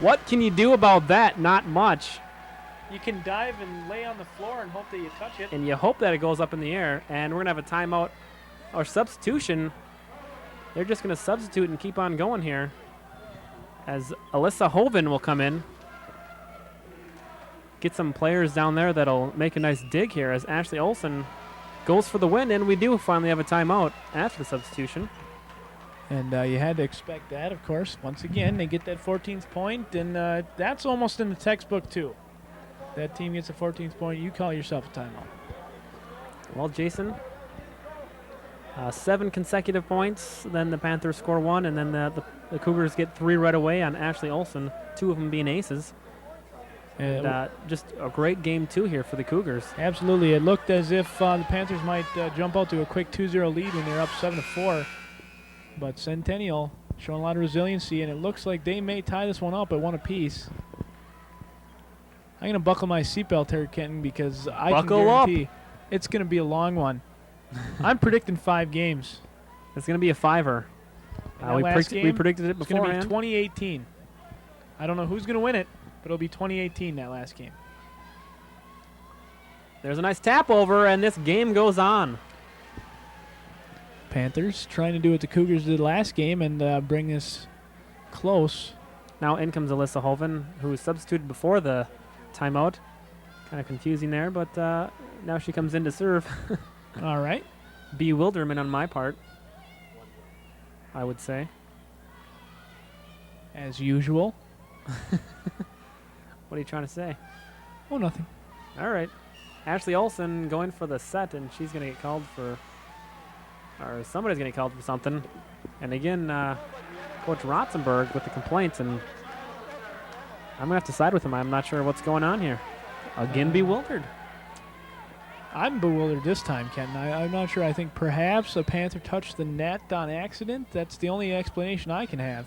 What can you do about that? Not much. You can dive and lay on the floor and hope that you touch it. And you hope that it goes up in the air. And we're going to have a timeout or substitution. They're just going to substitute and keep on going here as Alyssa Hoven will come in. Get some players down there that'll make a nice dig here as Ashley Olsen goes for the win. And we do finally have a timeout after the substitution. And you had to expect that, of course. Once again, they get that 14th point, and that's almost in the textbook, too. That team gets a 14th point, you call yourself a timeout. Well, Jason, 7 consecutive points. Then the Panthers score 1, and then the Cougars get 3 right away on Ashley Olsen, 2 of them being aces. And just a great game, too, here for the Cougars. Absolutely. It looked as if the Panthers might jump out to a quick 2-0 lead when they're up 7-4. But Centennial showing a lot of resiliency, and it looks like they may tie this one up at 1 apiece. I'm going to buckle my seatbelt here, Kenton, because I can guarantee it's going to be a long one. I'm predicting 5 games. It's going to be a 5-er. We predicted it beforehand. It's going to be 2018. I don't know who's going to win it, but it'll be 2018, that last game. There's a nice tap over, and this game goes on. Panthers trying to do what the Cougars did last game and bring this close. Now in comes Alyssa Hoven, who substituted before the timeout. Kind of confusing there, but now she comes in to serve. All right. Bewilderment on my part, I would say. As usual. What are you trying to say? Oh, nothing. All right. Ashley Olsen going for the set, and she's going to get called for, or somebody's going to get called for something. And again, Coach Rotzenberg with the complaints, and I'm going to have to side with him. I'm not sure what's going on here. Again, bewildered. I'm bewildered this time, Ken. I'm not sure. I think perhaps a Panther touched the net on accident. That's the only explanation I can have.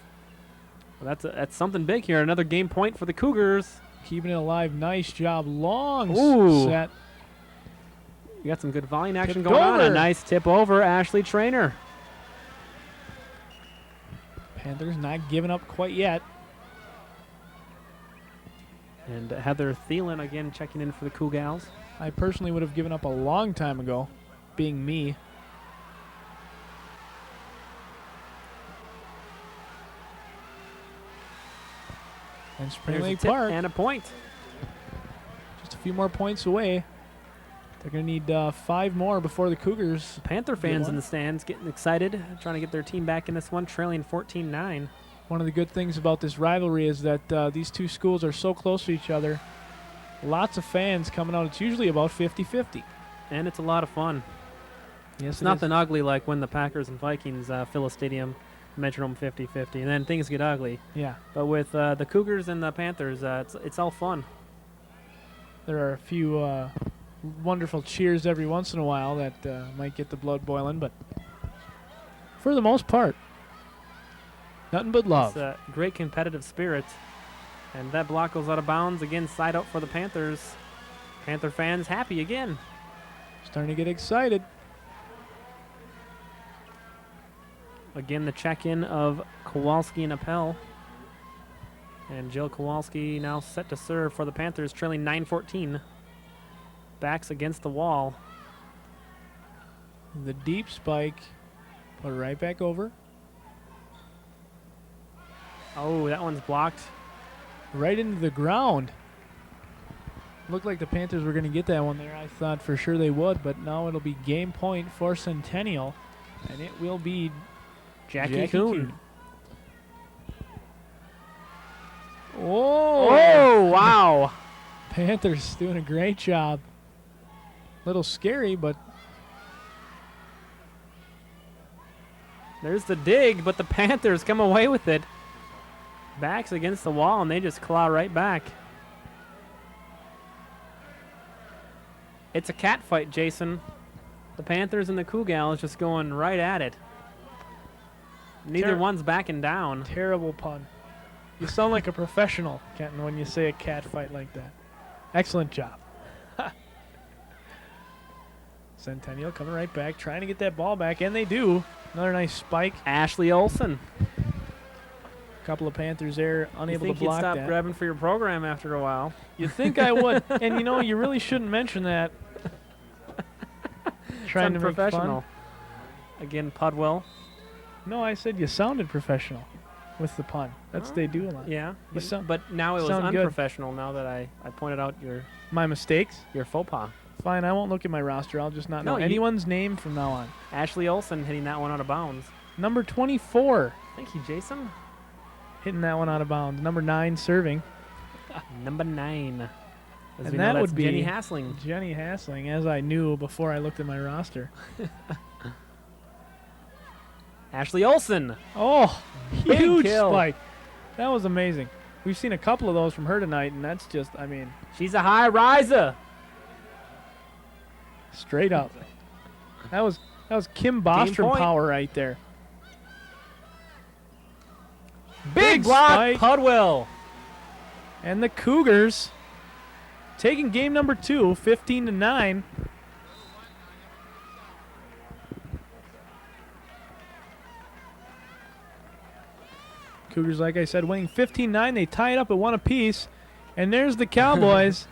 Well, that's something big here. Another game point for the Cougars. Keeping it alive. Nice job. Long set. You got some good volleying action going on. A nice tip over, Ashley Trainer. Panthers not giving up quite yet. And Heather Thielen again checking in for the Cougars. I personally would have given up a long time ago, being me. And Spring Lake Park. And a point. Just a few more points away. They're going to need 5 more before the Cougars. Panther fans in the stands getting excited, trying to get their team back in this one, trailing 14-9. One of the good things about this rivalry is that these two schools are so close to each other. Lots of fans coming out. It's usually about 50-50. And it's a lot of fun. Yes, it's nothing ugly like when the Packers and Vikings fill a stadium, Metrodome 50-50, and then things get ugly. Yeah. But with the Cougars and the Panthers, it's all fun. There are a few wonderful cheers every once in a while that might get the blood boiling, but for the most part, nothing but love. It's a great competitive spirit. And that block goes out of bounds. Again, side out for the Panthers. Panther fans happy again. Starting to get excited. Again, the check-in of Kowalski and Appel. And Jill Kowalski now set to serve for the Panthers, trailing 9-14. Backs against the wall. The deep spike. Put it right back over. Oh, that one's blocked. Right into the ground. Looked like the Panthers were going to get that one there. I thought for sure they would, but now it'll be game point for Centennial, and it will be Jackie Kuhn. Oh, wow. Panthers doing a great job. Little scary, but there's the dig, but the Panthers come away with it. Backs against the wall, and they just claw right back. It's a cat fight, Jason. The Panthers and the Cougars just going right at it. Neither one's backing down. Terrible pun. You sound like a professional, Kenton, when you say a cat fight like that. Excellent job. Centennial coming right back, trying to get that ball back, and they do. Another nice spike. Ashley Olsen. Couple of Panthers there, unable to block that. You think you'd stop grabbing for your program after a while? You think I would. And, you know, you really shouldn't mention that. Trying to make fun. Again, Pudwell. No, I said you sounded professional with the pun. That's what they do a lot. Yeah, but now it was unprofessional now that I pointed out my mistakes? Your faux pas. Fine, I won't look at my roster. I'll just not know anyone's name from now on. Ashley Olsen hitting that one out of bounds. Number 24. Thank you, Jason. Hitting that one out of bounds. Number 9 serving. Number 9. And that would be Jenny Hassling. Jenny Hassling, as I knew before I looked at my roster. Ashley Olsen. Oh, huge spike. That was amazing. We've seen a couple of those from her tonight, and that's just, I mean. She's a high riser. Straight up. That was Kim Bostrom power right there. Big block, Pudwell. And the Cougars taking game number 2, 15-9. Cougars, like I said, winning 15-9. They tie it up at 1 apiece. And there's the Cowboys.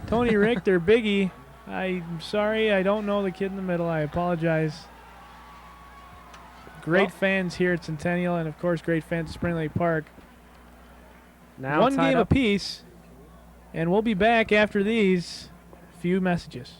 Tony Richter, Biggie. I'm sorry, I don't know the kid in the middle. I apologize. Great fans here at Centennial, and of course, great fans at Spring Lake Park. Now 1 game apiece, and we'll be back after these few messages.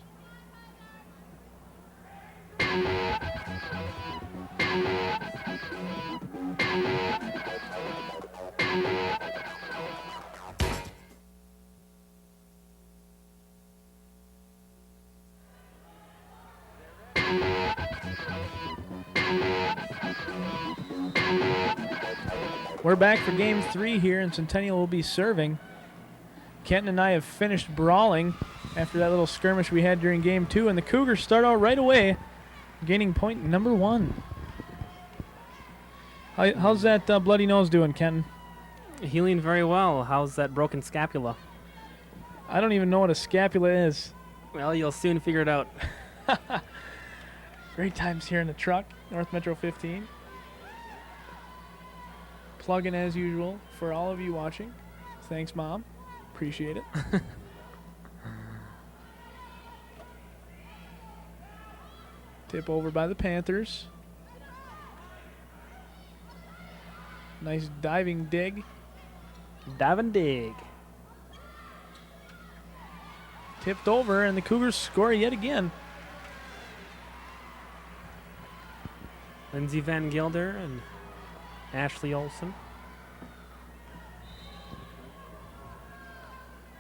We're back for game 3 here, and Centennial will be serving. Kenton and I have finished brawling after that little skirmish we had during game 2, and the Cougars start out right away, gaining point number 1. How's that bloody nose doing, Kenton? Healing very well. How's that broken scapula? I don't even know what a scapula is. Well, you'll soon figure it out. Great times here in the truck, North Metro 15. Plug-in as usual for all of you watching. Thanks, Mom. Appreciate it. Tip over by the Panthers. Nice diving dig. Dive and dig. Tipped over, and the Cougars score yet again. Lindsay Van Gilder and Ashley Olsen.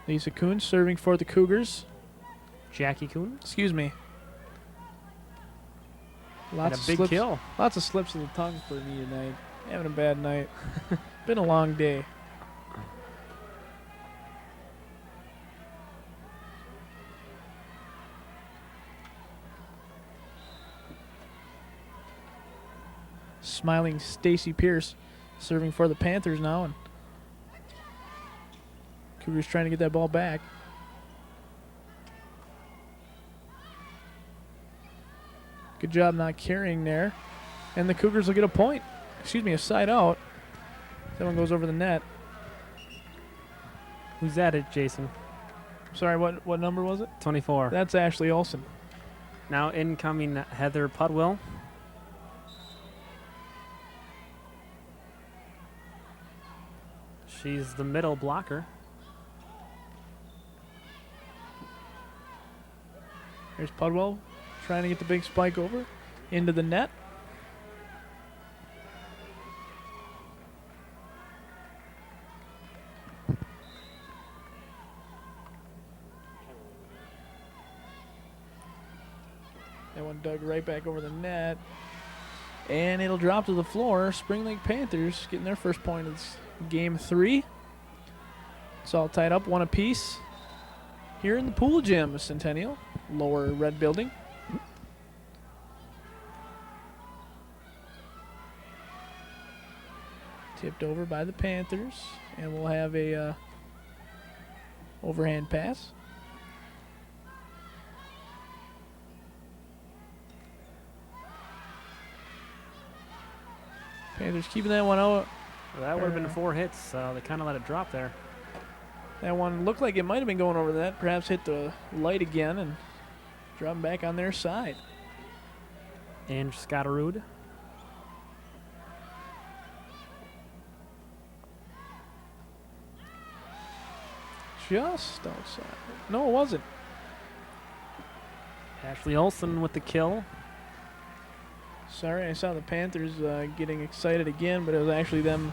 Lisa Kuhn serving for the Cougars. Jackie Kuhn. Excuse me. Lots of big kill. Lots of slips of the tongue for me tonight. Having a bad night. Been a long day. Smiling Stacy Pierce serving for the Panthers now, and Cougars trying to get that ball back. Good job not carrying there. And the Cougars will get a point. Excuse me, a side out. That one goes over the net. Who's at it, Jason? Sorry, what number was it? 24. That's Ashley Olsen. Now incoming Heather Pudwell. She's the middle blocker. Here's Pudwell trying to get the big spike over into the net. That one dug right back over the net. And it'll drop to the floor. Spring Lake Panthers getting their first point of this game 3. It's all tied up, one apiece. Here in the pool gym, Centennial, lower red building. Tipped over by the Panthers, and we'll have a overhand pass. Panthers keeping that one out. Well, that would have been 4 hits. They kind of let it drop there. That one looked like it might have been going over that. Perhaps hit the light again and drop back on their side. And Scotterud. Just outside. No, it wasn't. Ashley Olsen with the kill. Sorry, I saw the Panthers getting excited again, but it was actually them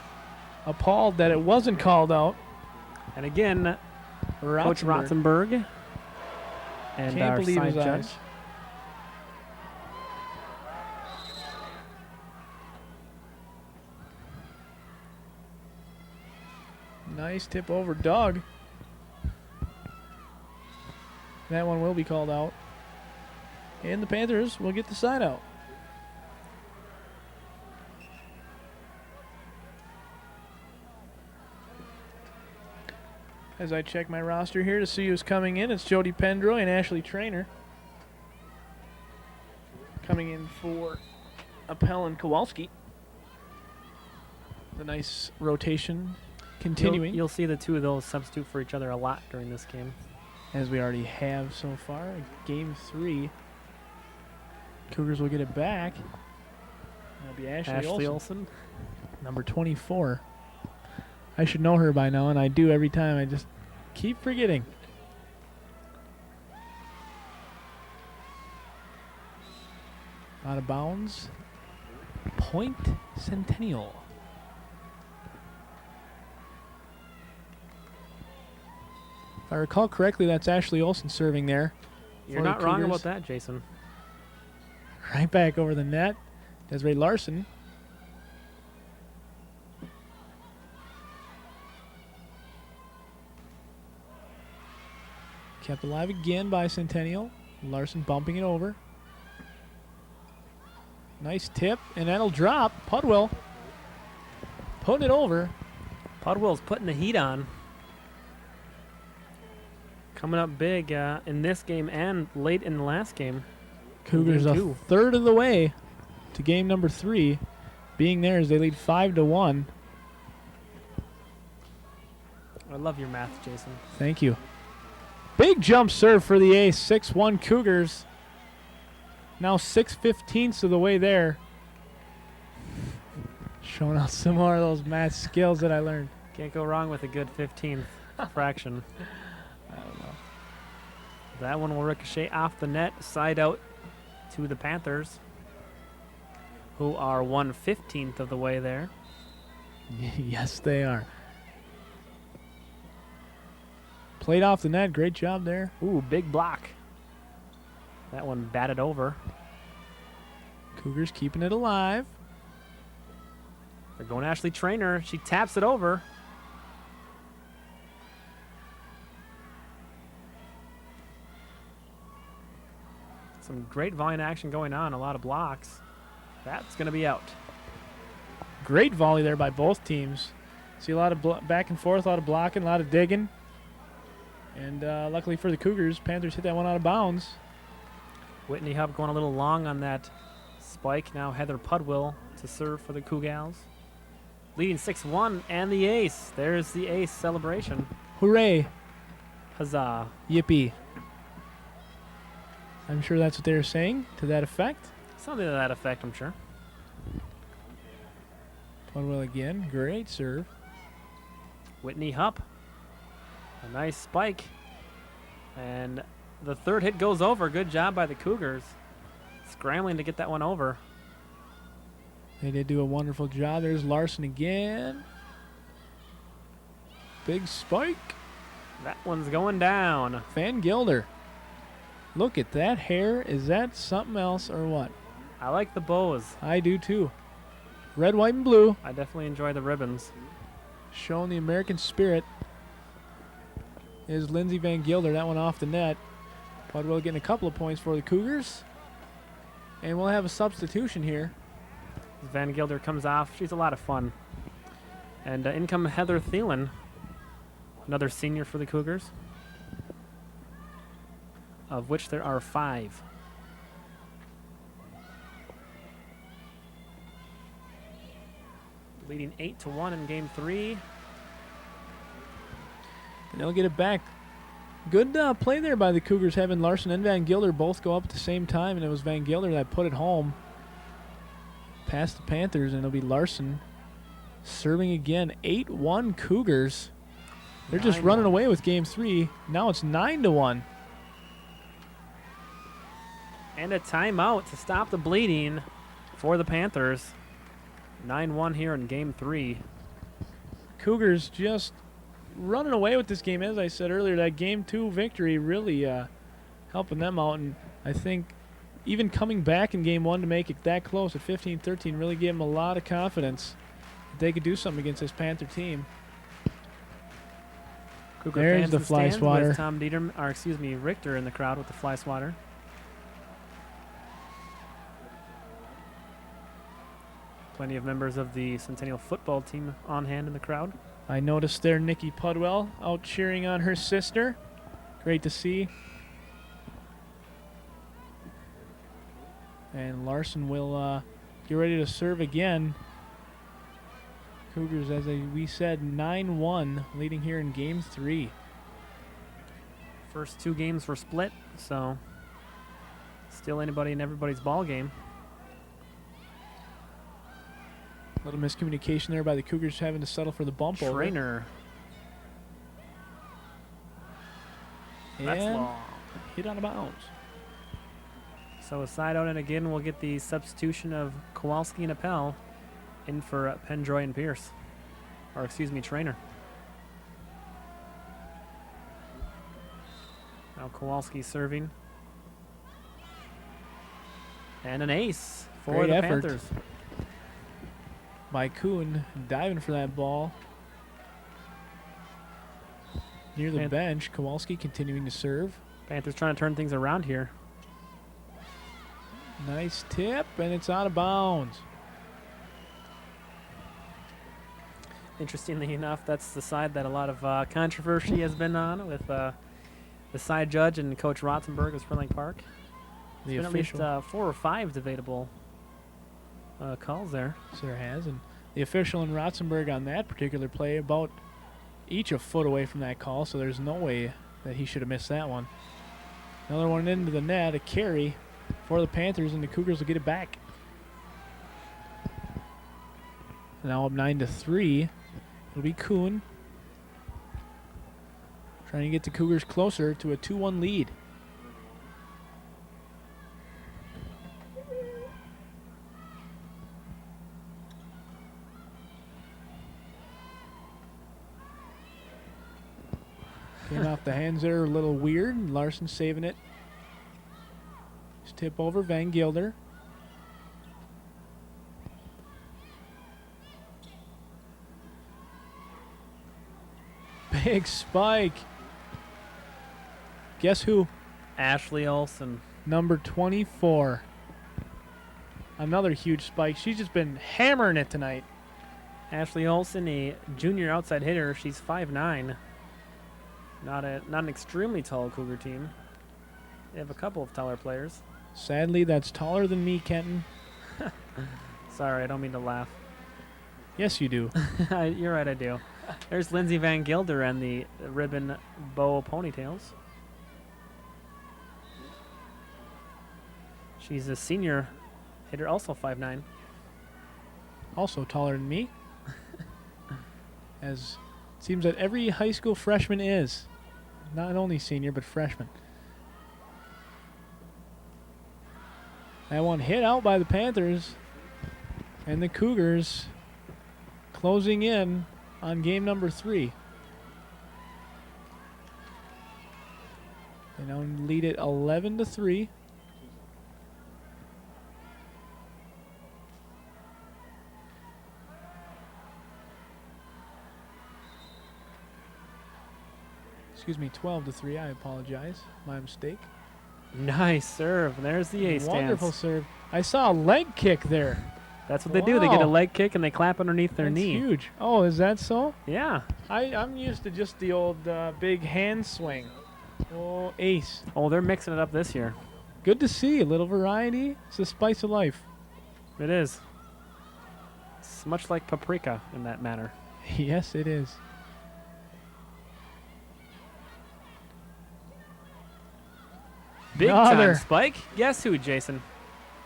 appalled that it wasn't called out. And again, Coach Rothenberg and Can't our believe side his judge. eyes. Nice tip over Doug. That one will be called out. And the Panthers will get the side out. As I check my roster here to see who's coming in, it's Jody Pendroy and Ashley Trainer. Coming in for Appel and Kowalski. The nice rotation continuing. You'll see the two of those substitute for each other a lot during this game. As we already have so far. Game 3. Cougars will get it back. That'll be Ashley Olsen. Number 24. I should know her by now, and I do every time. I just keep forgetting. Out of bounds. Point Centennial. If I recall correctly, that's Ashley Olsen serving there. You're not wrong about that, Jason. Right back over the net. Desiree Larson. Kept alive again by Centennial. Larson bumping it over. Nice tip, and that'll drop. Pudwell putting it over. Pudwell's putting the heat on. Coming up big in this game and late in the last game. Cougars a third of the way to game number 3. Being there as they lead 5-1. I love your math, Jason. Thank you. Big jump serve for the ace. 6-1 Cougars. Now 6/15ths of the way there. Showing out some more of those math skills that I learned. Can't go wrong with a good 15th fraction. I don't know. That one will ricochet off the net, side out to the Panthers, who are 1/15th of the way there. Yes, they are. Played off the net. Great job there. Ooh, big block. That one batted over. Cougars keeping it alive. They're going Ashley Trainer. She taps it over. Some great volume action going on. A lot of blocks. That's going to be out. Great volley there by both teams. See a lot of back and forth, a lot of blocking, a lot of digging. And luckily for the Cougars, Panthers hit that one out of bounds. Whitney Hub going a little long on that spike. Now Heather Pudwill to serve for the Cougals. Leading 6-1 and the ace. There's the ace celebration. Hooray. Huzzah. Yippee. I'm sure that's what they were saying to that effect. Something to that effect, I'm sure. Pudwill again. Great serve. Whitney Hupp. A nice spike. And the third hit goes over. Good job by the Cougars. Scrambling to get that one over. They did do a wonderful job. There's Larson again. Big spike. That one's going down. Van Gilder. Look at that hair. Is that something else or what? I like the bows. I do too. Red, white, and blue. I definitely enjoy the ribbons. Showing the American spirit is Lindsey Van Gilder. That one off the net. Pudwill getting a couple of points for the Cougars. And we'll have a substitution here. Van Gilder comes off. She's a lot of fun. And in comes Heather Thielen, another senior for the Cougars, of which there are 5. Leading 8-1 in game 3. And they'll get it back. Good play there by the Cougars, having Larson and Van Gilder both go up at the same time, and it was Van Gilder that put it home past the Panthers, and it'll be Larson serving again. 8-1 Cougars. They're just running away with game 3. Now it's 9-1. And a timeout to stop the bleeding for the Panthers. 9-1 here in game 3. Cougars just running away with this game. As I said earlier, that game 2 victory really helping them out. And I think even coming back in game 1 to make it that close at 15-13 really gave them a lot of confidence that they could do something against this Panther team. Cougar There's the fly swatter. With Tom Dieter, or excuse me, Richter in the crowd with the fly swatter. Plenty of members of the Centennial football team on hand in the crowd. I noticed there Nikki Pudwill out cheering on her sister. Great to see. And Larson will get ready to serve again. Cougars, as we said, 9-1, leading here in game 3. First 2 games were split, so still anybody and everybody's ball game. A little miscommunication there by the Cougars having to settle for the bump over. Trainer. That's And long. hit out of bounds. So a side out, and again we'll get the substitution of Kowalski and Appel in for Pendroy and Pierce. Or excuse me, Trainer. Now Kowalski serving. And an ace for Great the effort Panthers. By Kuhn, diving for that ball. Near the bench, Kowalski continuing to serve. Panthers trying to turn things around here. Nice tip, and it's out of bounds. Interestingly enough, that's the side that a lot of controversy has been on with the side judge and Coach Rothenberg of Spring Lake Park. There's been at least 4 or 5 debatable calls there. So there has, and the official in Rothenberg on that particular play about each a foot away from that call, so there's no way that he should have missed that one. Another one into the net, a carry for the Panthers, and the Cougars will get it back. Now up 9-3. It'll be Kuhn trying to get the Cougars closer to a 2-1 lead. Came off the hands there a little weird. Larson saving it. Just tip over Van Gilder. Big spike. Guess who? Ashley Olsen. Number 24. Another huge spike. She's just been hammering it tonight. Ashley Olsen, a junior outside hitter. She's 5'9". Not an extremely tall Cougar team. They have a couple of taller players. Sadly, that's taller than me, Kenton. Sorry, I don't mean to laugh. Yes, you do. You're right, I do. There's Lindsay Van Gilder and the ribbon bow ponytails. She's a senior hitter, also 5'9". Also taller than me. As it seems that every high school freshman is. Not only senior, but freshman. That one hit out by the Panthers. And the Cougars closing in on game number 3. They now lead it 11-3. Excuse me, 12-3. I apologize. My mistake. Nice serve. There's the ace. Wonderful serve. I saw a leg kick there. That's what they do. They get a leg kick and they clap underneath their knee. That's huge. Oh, is that so? Yeah. I'm used to just the old big hand swing. Oh, ace. Oh, they're mixing it up this year. Good to see. A little variety. It's the spice of life. It is. It's much like paprika in that manner. Yes, it is. Big time spike. Guess who, Jason?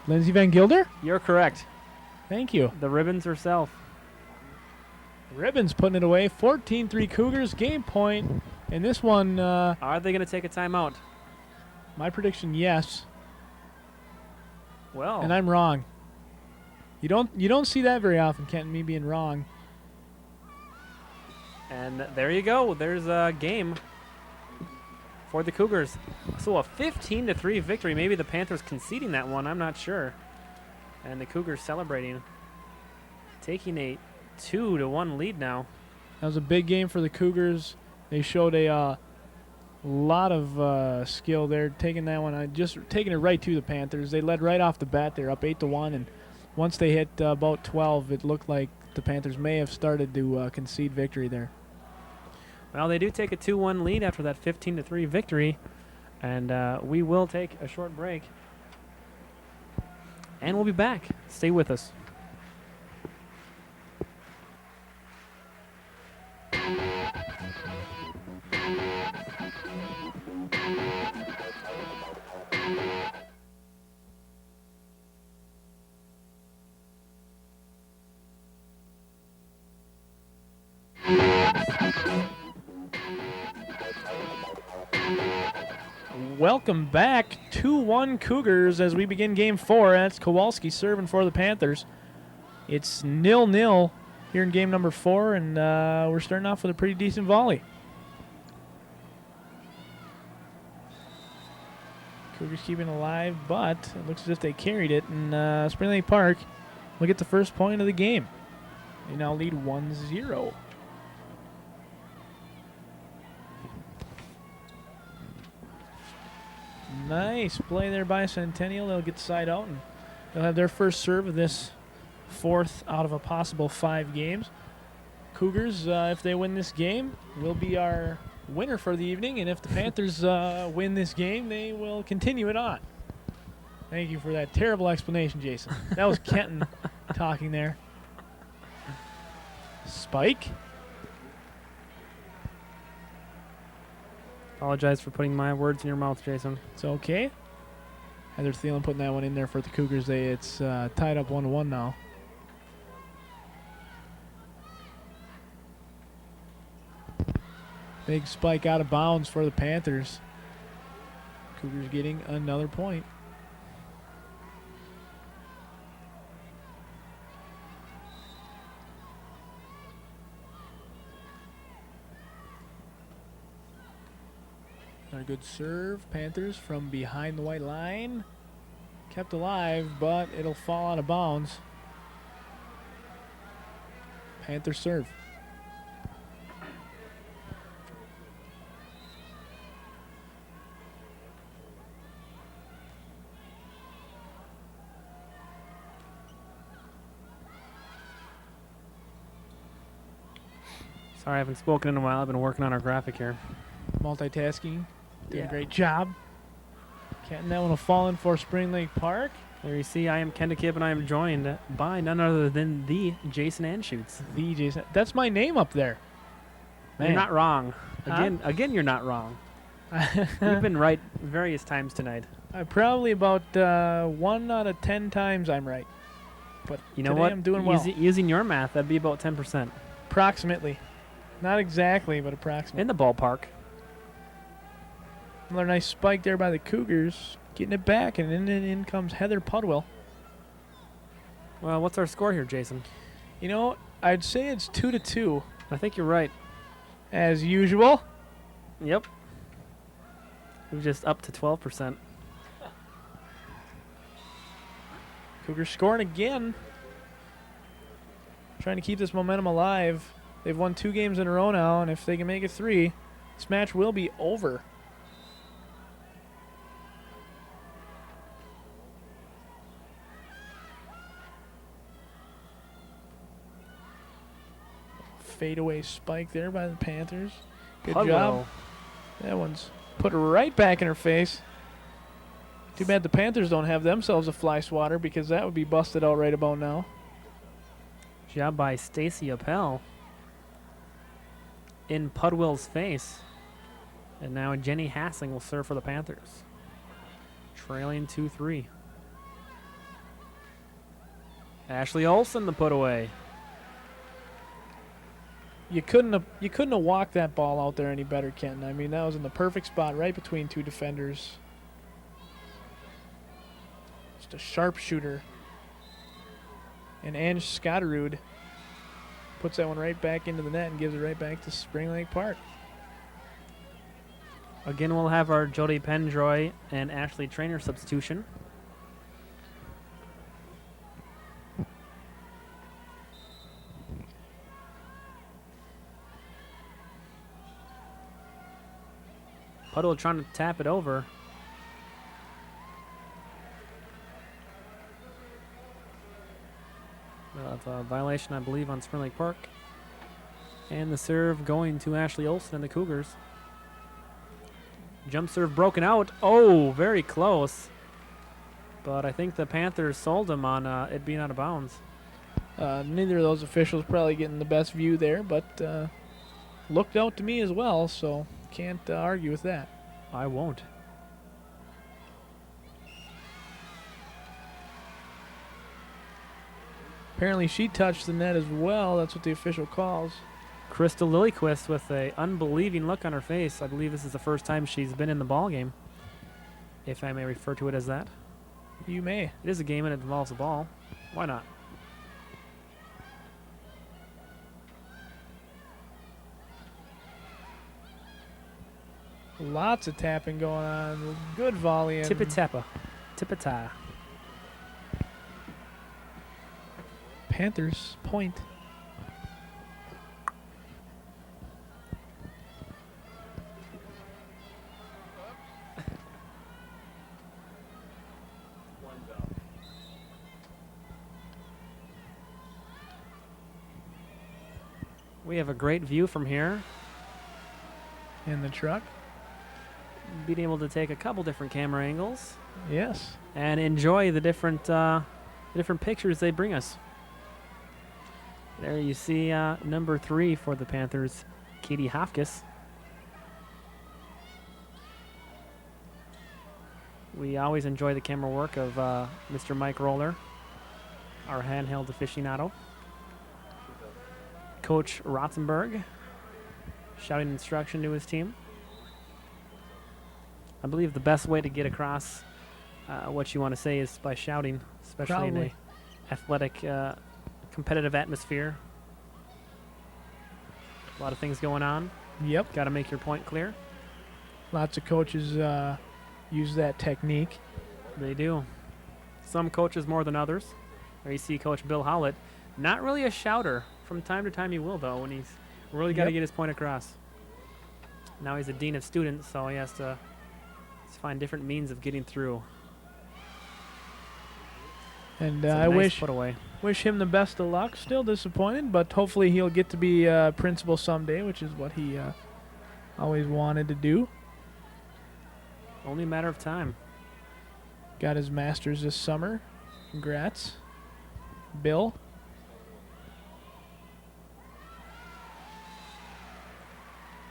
Lindsay Van Gilder? You're correct. Thank you. The Ribbons herself. Ribbons putting it away. 14-3 Cougars. Game point. And this one... Are they going to take a timeout? My prediction, yes. Well. And I'm wrong. You don't see that very often, Kenton, me being wrong. And there you go. There's a game for the Cougars. So a 15-3 victory. Maybe the Panthers conceding that one. I'm not sure. And the Cougars celebrating. Taking a 2-1 lead now. That was a big game for the Cougars. They showed a lot of skill there, taking that one, just taking it right to the Panthers. They led right off the bat. They're up 8-1, and once they hit about 12, it looked like the Panthers may have started to concede victory there. Well, they do take a 2-1 lead after that 15-3 victory, and we will take a short break. And we'll be back. Stay with us. Welcome back. 2-1 Cougars as we begin game 4. That's Kowalski serving for the Panthers. It's 0-0 here in game number 4, and we're starting off with a pretty decent volley. Cougars keeping alive, but it looks as if they carried it, and Spring Lake Park will get the first point of the game. They now lead 1-0. Nice play there by Centennial. They'll get the side out, and they'll have their first serve of this 4th out of a possible 5 games. Cougars, if they win this game, will be our winner for the evening, and if the Panthers win this game, they will continue it on. Thank you for that terrible explanation, Jason. That was Kenton talking there. Spike. Apologize for putting my words in your mouth, Jason. It's okay. Heather Thielen putting that one in there for the Cougars. It's tied up 1-1 now. Big spike out of bounds for the Panthers. Cougars getting another point. Another good serve. Panthers from behind the white line. Kept alive, but it'll fall out of bounds. Panthers serve. Sorry, I haven't spoken in a while. I've been working on our graphic here. Multitasking. Doing a great job. Can't that one will fall in for Spring Lake Park. There you see, I am Ken DeKip, and I am joined by none other than the Jason Anschutz. The Jason. That's my name up there. Man. You're not wrong. Huh? Again, you're not wrong. You've been right various times tonight. Probably about 1 out of 10 times I'm right. But you know today what? I'm doing well. Using your math, that'd be about 10%. Approximately. Not exactly, but approximately. In the ballpark. Another nice spike there by the Cougars. Getting it back, and in comes Heather Pudwell. Well, what's our score here, Jason? You know, I'd say it's 2-2. I think you're right. As usual. Yep. We're just up to 12%. Cougars scoring again. Trying to keep this momentum alive. They've won 2 games in a row now, and if they can make it 3, this match will be over. Fadeaway spike there by the Panthers. Good job. That one's put right back in her face. Too bad the Panthers don't have themselves a fly swatter, because that would be busted out right about now. Job by Stacy Appel in Pudwell's face. And now Jenny Hassing will serve for the Panthers. Trailing 2-3. Ashley Olsen the put away. You couldn't have walked that ball out there any better, Ken. I mean, that was in the perfect spot, right between 2 defenders. Just a sharpshooter. And Ange Scotterud puts that one right back into the net and gives it right back to Spring Lake Park. Again, we'll have our Jody Pendroy and Ashley Trainer substitution. Puddle trying to tap it over. That's a violation, I believe, on Spring Lake Park. And the serve going to Ashley Olsen and the Cougars. Jump serve broken out. Oh, very close. But I think the Panthers sold him on it being out of bounds. Neither of those officials probably getting the best view there, but looked out to me as well, so can't argue with that. I won't. Apparently she touched the net as well. That's what the official calls. Crystal Lillyquist with an unbelieving look on her face. I believe this is the first time she's been in the ball game, if I may refer to it as that. You may. It is a game and it involves a ball. Why not? Lots of tapping going on. Good volley. Tippa-tappa. Tippa-ta. Panthers point. We have a great view from here. In the truck. Being able to take a couple different camera angles. Yes. And enjoy the different pictures they bring us. There you see number 3 for the Panthers, Katie Hofkes. We always enjoy the camera work of Mr. Mike Roller, our handheld aficionado. Coach Rotzenberg shouting instruction to his team. I believe the best way to get across what you want to say is by shouting, especially in an athletic, competitive atmosphere. A lot of things going on. Yep. Got to make your point clear. Lots of coaches use that technique. They do. Some coaches more than others. There you see Coach Bill Howlett. Not really a shouter. From time to time he will, though, when he's really got to get his point across. Now he's a dean of students, so he has to find different means of getting through. And I wish him the best of luck. Still disappointed, but hopefully he'll get to be principal someday, which is what he always wanted to do. Only a matter of time. Got his master's this summer. Congrats, Bill.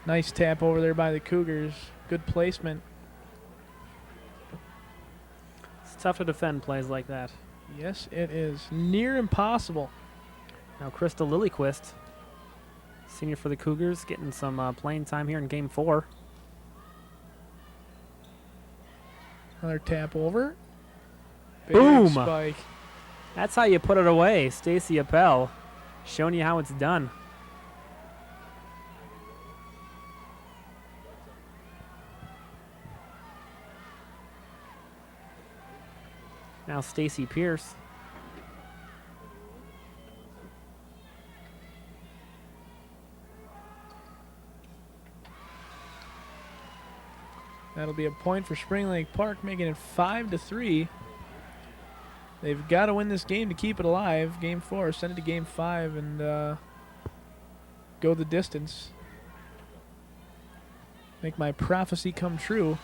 Nice tap over there by the Cougars. Good placement. It's tough to defend plays like that. Yes, it is. Near impossible. Now Krista Lillyquist, senior for the Cougars, getting some playing time here in Game 4. Another tap over. Big Boom! Spike. That's how you put it away. Stacy Appel showing you how it's done. Now Stacy Pierce. That'll be a point for Spring Lake Park, making it 5-3. They've got to win this game to keep it alive. Game 4, send it to Game 5, and go the distance. Make my prophecy come true.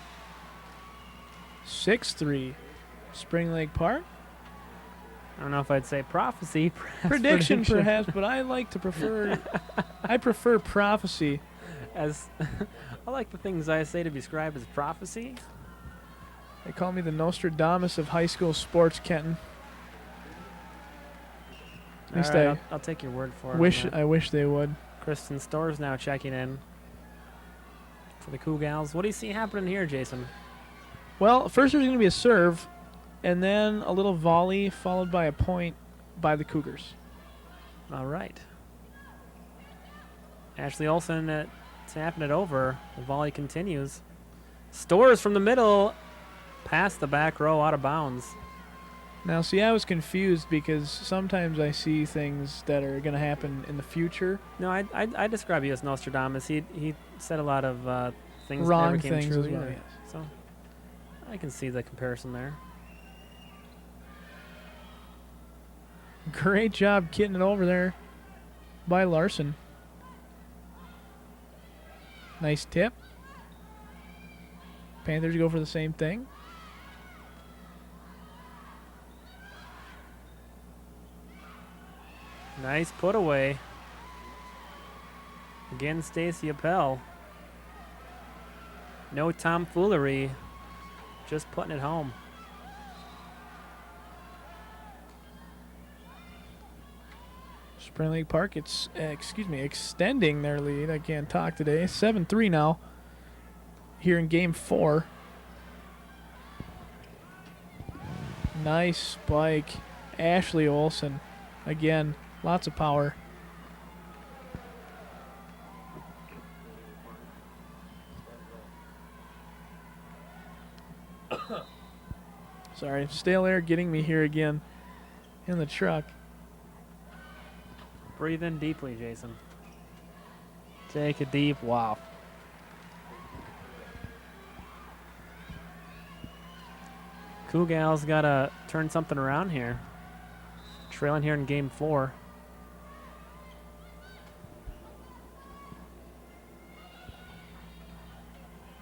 6-3. Spring Lake Park. I don't know if I'd say prophecy. Prediction, perhaps, but I like to prefer. I prefer prophecy. As I like the things I say to be described as prophecy. They call me the Nostradamus of high school sports, Kenton. At least right, I'll take your word for it. I wish they would. Kristen Storrs now checking in for the Cougars. What do you see happening here, Jason? Well, first there's going to be a serve, and then a little volley followed by a point by the Cougars. All right. Ashley Olsen tapping it over. The volley continues. Storrs from the middle, past the back row, out of bounds. Now, see, I was confused because sometimes I see things that are going to happen in the future. No, I describe you as Nostradamus. He said a lot of things wrong that never came things true as well. either. Yes. So I can see the comparison there. Great job getting it over there by Larson. Nice tip. Panthers go for the same thing. Nice put away. Again, Stacy Appel. No tomfoolery. Just putting it home. Spring Lake Park, it's extending their lead. I can't talk today. 7-3 now. Here in Game 4. Nice spike. Ashley Olsen. Again, lots of power. Sorry, stale air getting me here again in the truck. Breathe in deeply, Jason. Take a deep wow. Cougars got to turn something around here. Trailing here in Game 4.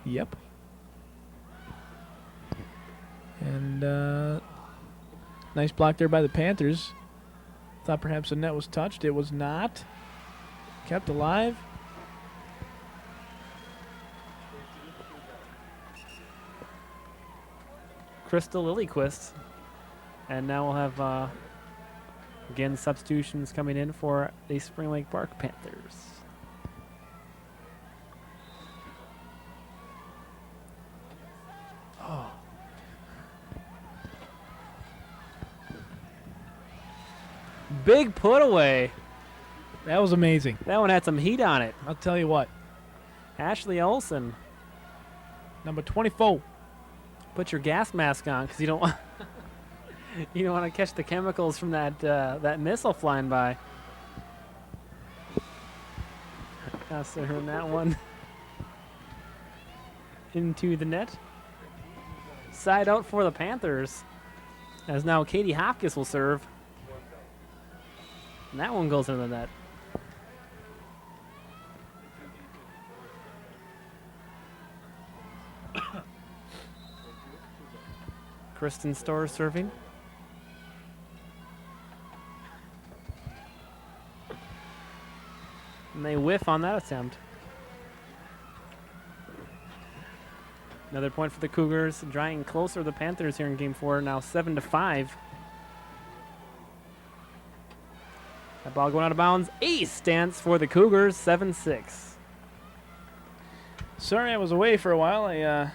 Yep. And nice block there by the Panthers. Thought perhaps the net was touched. It was not. Kept alive. Krista Lillyquist. And now we'll have, again, substitutions coming in for the Spring Lake Park Panthers. Oh. Big put away. That was amazing. That one had some heat on it. I'll tell you what. Ashley Olsen. Number 24. Put your gas mask on because you don't want you don't want to catch the chemicals from that missile flying by. Answering that one into the net. Side out for the Panthers. As now Katie Hopkins will serve. And that one goes into the net. Kristen Storr serving. And they whiff on that attempt. Another point for the Cougars, drawing closer to the Panthers here in Game 4, now 7-5. That ball going out of bounds. Ace stands for the Cougars, 7-6. Sorry I was away for a while. I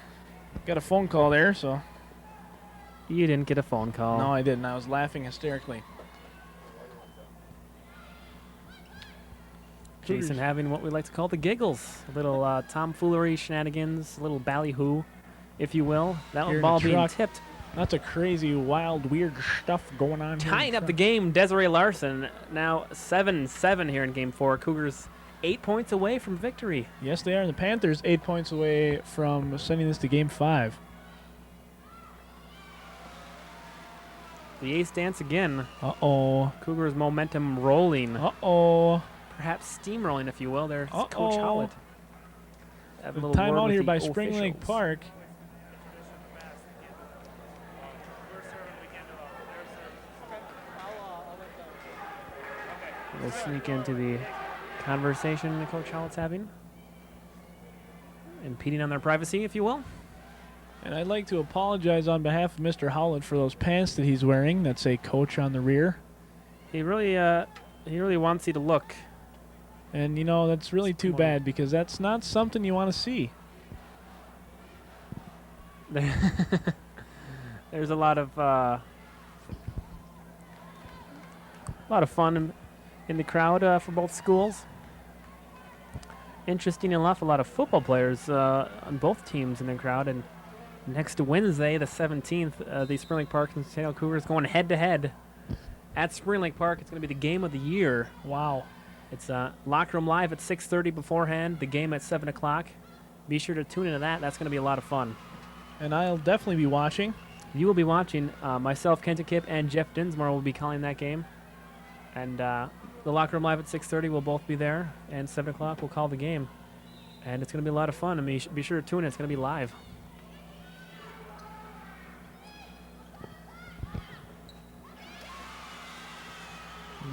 got a phone call there, so. You didn't get a phone call. No, I didn't. I was laughing hysterically. Jason having what we like to call the giggles. A little tomfoolery shenanigans, a little ballyhoo, if you will. That one ball being tipped. That's a crazy, wild, weird stuff going on here. Tying up the game, Desiree Larson. Now 7-7 here in Game 4. Cougars 8 points away from victory. Yes, they are. And the Panthers 8 points away from sending this to Game 5. The ace dance again. Uh-oh. Cougars momentum rolling. Uh-oh. Perhaps steamrolling, if you will. There's Coach Howlett. Timeout here by Spring Lake Park. We'll sneak into the conversation that Coach Howlett's having. Impeding on their privacy, if you will. And I'd like to apologize on behalf of Mr. Howlett for those pants that he's wearing that say Coach on the rear. He really wants you to look. And, you know, that's really too bad because that's not something you want to see. There's a lot of fun in the crowd for both schools. Interesting enough, a lot of football players on both teams in the crowd. And next Wednesday, the 17th, the Spring Lake Park and Centennial Cougars going head-to-head at Spring Lake Park. It's going to be the game of the year. Wow. It's Locker Room Live at 6:30 beforehand, the game at 7 o'clock. Be sure to tune into that. That's going to be a lot of fun. And I'll definitely be watching. You will be watching. Myself, Kenta Kipp, and Jeff Dinsmore will be calling that game. And the Locker Room Live at 6:30 will both be there. And 7 o'clock we'll call the game. And it's going to be a lot of fun. I mean, be sure to tune in. It's going to be live.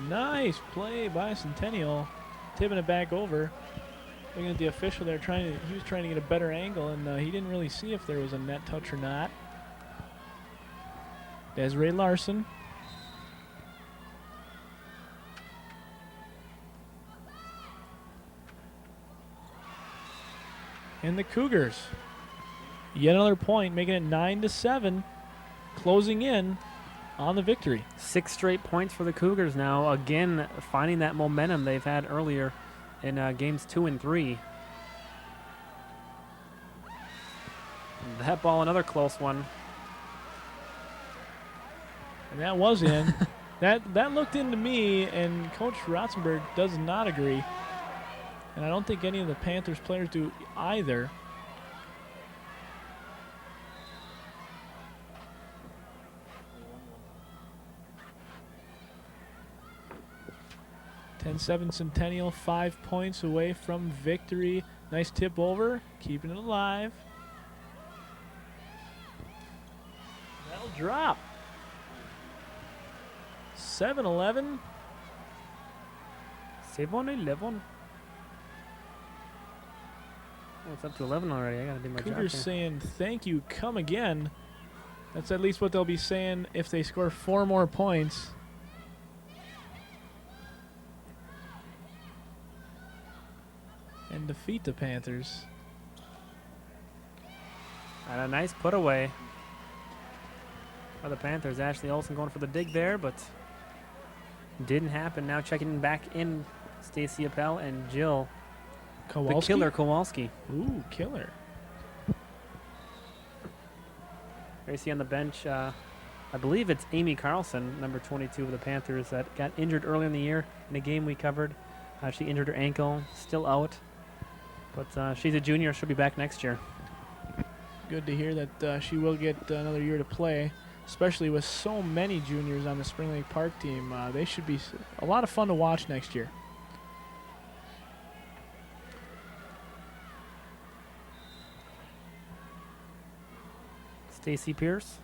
Nice play by Centennial, tipping it back over. Looking at the official there, he was trying to get a better angle, and he didn't really see if there was a net touch or not. Desiree Larson. And the Cougars, yet another point, making it 9-7, closing in on the victory. 6 straight points for the Cougars now. Again, finding that momentum they've had earlier in games 2 and 3. That ball, another close one. And that was in. that looked into me, and Coach Rotzenberg does not agree. And I don't think any of the Panthers players do either. (10-7) Centennial, 5 points away from victory. Nice tip over, keeping it alive. That'll drop. 7-11. 7-11. Oh, it's up to 11 already. I gotta do my job. Cougars saying thank you, come again. That's at least what they'll be saying if they score 4 more points. And defeat the Panthers. And a nice put away for the Panthers. Ashley Olsen going for the dig there, but didn't happen. Now checking back in, Stacey Appel and Jill Kowalski? The killer Kowalski. Ooh, killer. There you see on the bench, I believe it's Amy Carlson, number 22 of the Panthers, that got injured early in the year in a game we covered. She injured her ankle, still out. But she's a junior. She'll be back next year. Good to hear that she will get another year to play, especially with so many juniors on the Spring Lake Park team. They should be a lot of fun to watch next year. Stacy Pierce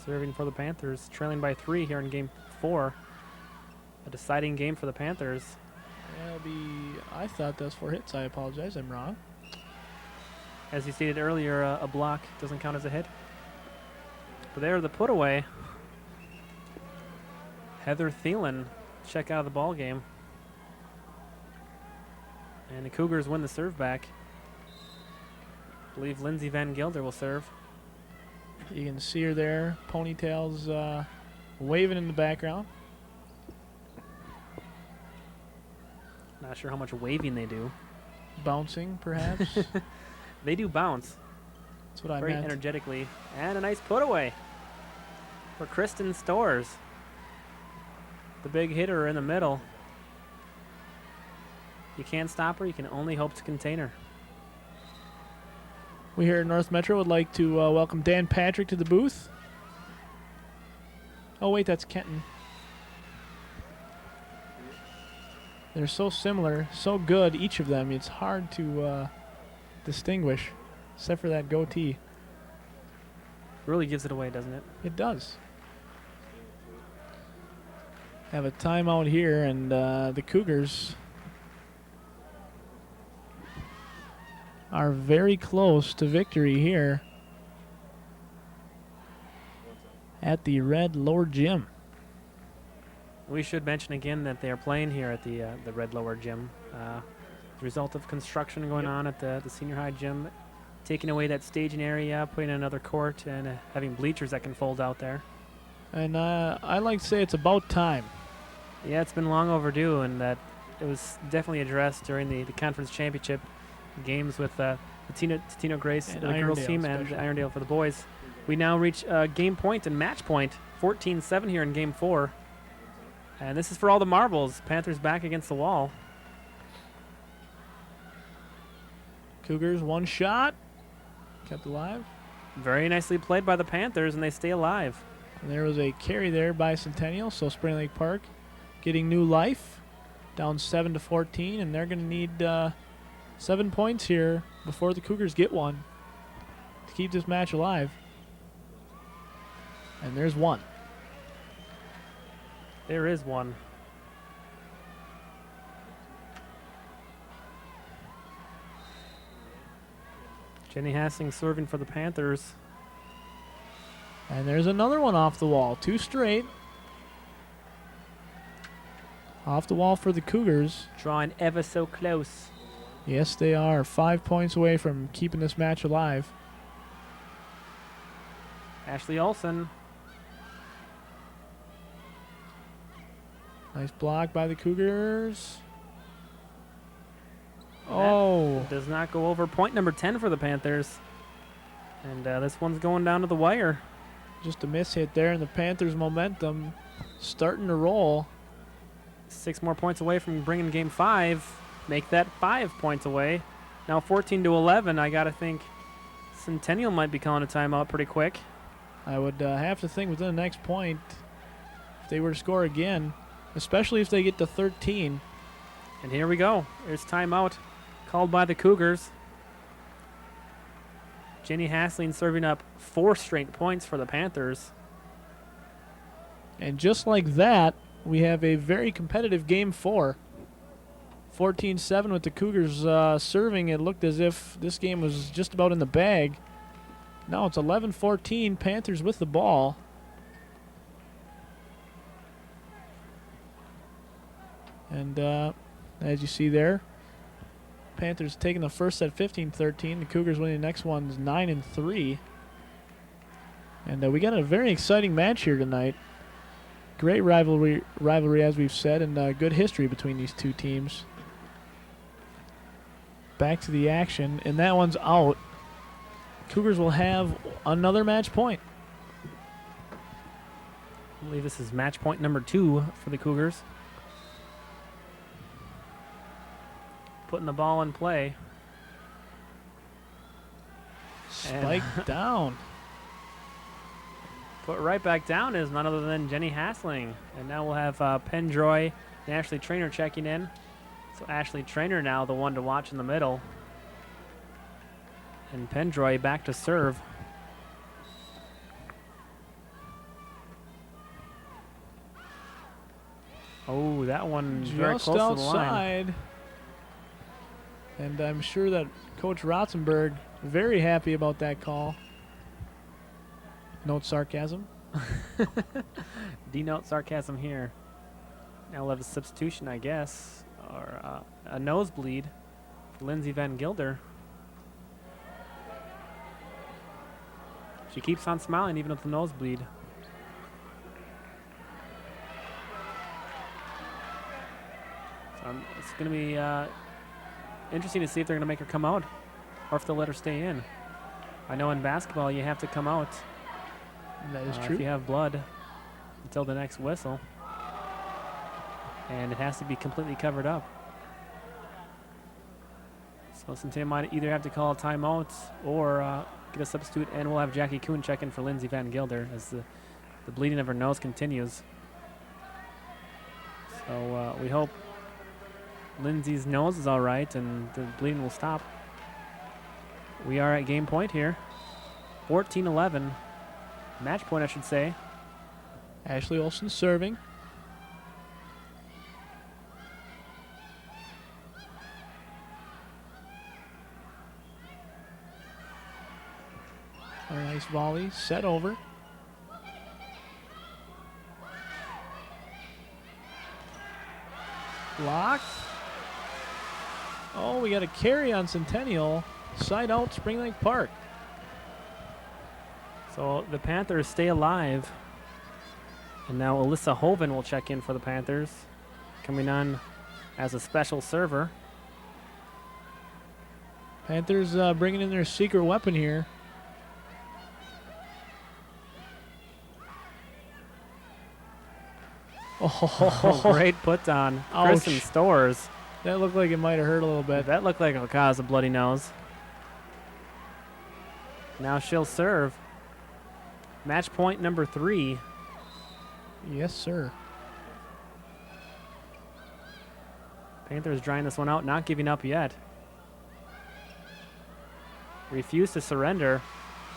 serving for the Panthers, trailing by 3 here in Game 4. A deciding game for the Panthers. That'll be, I thought that was 4 hits. I apologize. I'm wrong. As you stated earlier, a block doesn't count as a hit. But there, the put away. Heather Thielen check out of the ball game. And the Cougars win the serve back. I believe Lindsay Van Gilder will serve. You can see her there. Ponytails waving in the background. Not sure how much waving they do. Bouncing, perhaps. They do bounce. That's what I Very meant. energetically. And a nice put away for Kristen Storrs. The big hitter in the middle. You can't stop her. You can only hope to contain her. We here at North Metro would like to welcome Dan Patrick to the booth. Oh, wait, that's Kenton. They're so similar, so good, each of them. It's hard to distinguish, except for that goatee. Really gives it away, doesn't it? It does. Have a timeout here, and the Cougars are very close to victory here at the Red Lower Gym. We should mention again that they are playing here at the Red Lower Gym. As a result of construction going on at the senior high gym, taking away that staging area, putting in another court, and having bleachers that can fold out there. And I like to say it's about time. Yeah, it's been long overdue, and that it was definitely addressed during the conference championship games with the Tino Grace, And the girls Irondale team, and especially. Irondale for the boys. We now reach game point and match point, 14-7 here in Game 4. And this is for all the marbles. Panthers back against the wall. Cougars, one shot. Kept alive. Very nicely played by the Panthers, and they stay alive. And there was a carry there by Centennial, so Spring Lake Park getting new life. Down 7-14, and they're going to need 7 points here before the Cougars get one to keep this match alive. And there's one. There is one. Jenny Hassing serving for the Panthers. And there's another one off the wall. 2 straight. Off the wall for the Cougars. Drawing ever so close. Yes, they are 5 points away from keeping this match alive. Ashley Olsen. Nice block by the Cougars. That Oh, does not go over. Point number 10 for the Panthers. And this one's going down to the wire. just a miss hit there, and the Panthers' momentum starting to roll. 6 more points away from bringing Game 5. Make that 5 points away. Now 14-11. I got to think Centennial might be calling a timeout pretty quick. I would have to think within the next point, if they were to score again, especially if they get to 13. And here we go. There's timeout called by the Cougars. Jenny Hassling serving up 4 straight points for the Panthers. And just like that, we have a very competitive Game 4. 14-7 with the Cougars serving. It looked as if this game was just about in the bag. Now it's 11-14, Panthers with the ball. And as you see there, Panthers taking the first set 15-13. The Cougars winning the next one's 9-3. And we got a very exciting match here tonight. Great rivalry as we've said, and good history between these two teams. Back to the action, and that one's out. Cougars will have another match point. I believe this is match point number 2 for the Cougars. Putting the ball in play. Spike down. Put right back down is none other than Jenny Hassling. And now we'll have Pendroy and Ashley Trainer checking in. So Ashley Trainer now the one to watch in the middle. And Pendroy back to serve. Oh, that one very just close outside. to the line. And I'm sure that Coach Rotzenberg very happy about that call. Note sarcasm. Denote sarcasm here. Now we'll have a substitution, I guess, or a nosebleed for Lindsay Van Gilder. She keeps on smiling even with the nosebleed. So it's going to be interesting to see if they're going to make her come out or if they'll let her stay in. I know in basketball you have to come out. That is true. If you have blood until the next whistle. And it has to be completely covered up. So Centennial might either have to call a timeout or get a substitute, and we'll have Jackie Kuhn check in for Lindsay Van Gilder as the bleeding of her nose continues. So we hope Lindsay's nose is all right and the bleeding will stop. We are at game point here. 14-11. Match point, I should say. Ashley Olsen serving. A nice volley, set over. Blocked. Oh, we got a carry on Centennial. Side out, Spring Lake Park. So the Panthers stay alive. And now Alyssa Hoven will check in for the Panthers. Coming on as a special server. Panthers bringing in their secret weapon here. Oh, great put on. Kristen Stores. That looked like it might have hurt a little bit. That looked like it'll cause a bloody nose. Now she'll serve. Match point number 3. Yes, sir. Panthers drying this one out, not giving up yet. Refuse to surrender.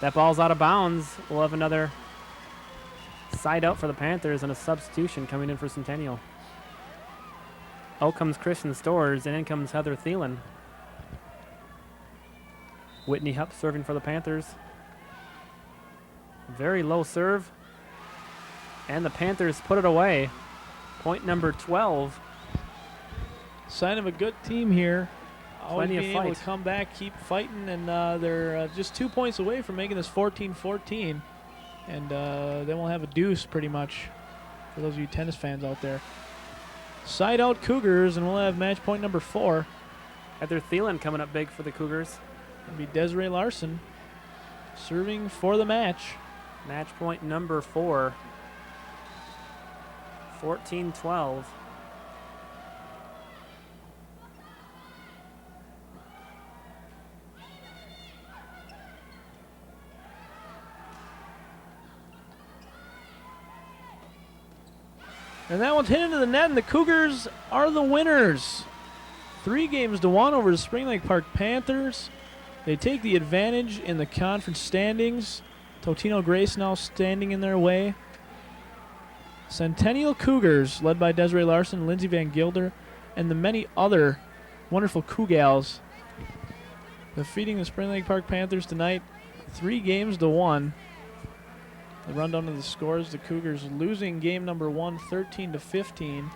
That ball's out of bounds. We'll have another side out for the Panthers and a substitution coming in for Centennial. Out comes Kristen Stores, and in comes Heather Thielen. Whitney Hupp serving for the Panthers. Very low serve. And the Panthers put it away. Point number 12. Sign of a good team here. Always Plenty of being able to come back, keep fighting, and they're just 2 points away from making this 14-14. And then we'll have a deuce pretty much for those of you tennis fans out there. Side out Cougars, and we'll have match point number 4. Heather Thielen coming up big for the Cougars. It'll be Desiree Larson serving for the match. Match point number 4. 14-12. And that one's hit into the net, and the Cougars are the winners. 3-1 over the Spring Lake Park Panthers. They take the advantage in the conference standings. Totino Grace now standing in their way. Centennial Cougars, led by Desiree Larson, Lindsay Van Gilder, and the many other wonderful Cougals, defeating the Spring Lake Park Panthers tonight, 3-1. The rundown of the scores: the Cougars losing game number 1, 13-15.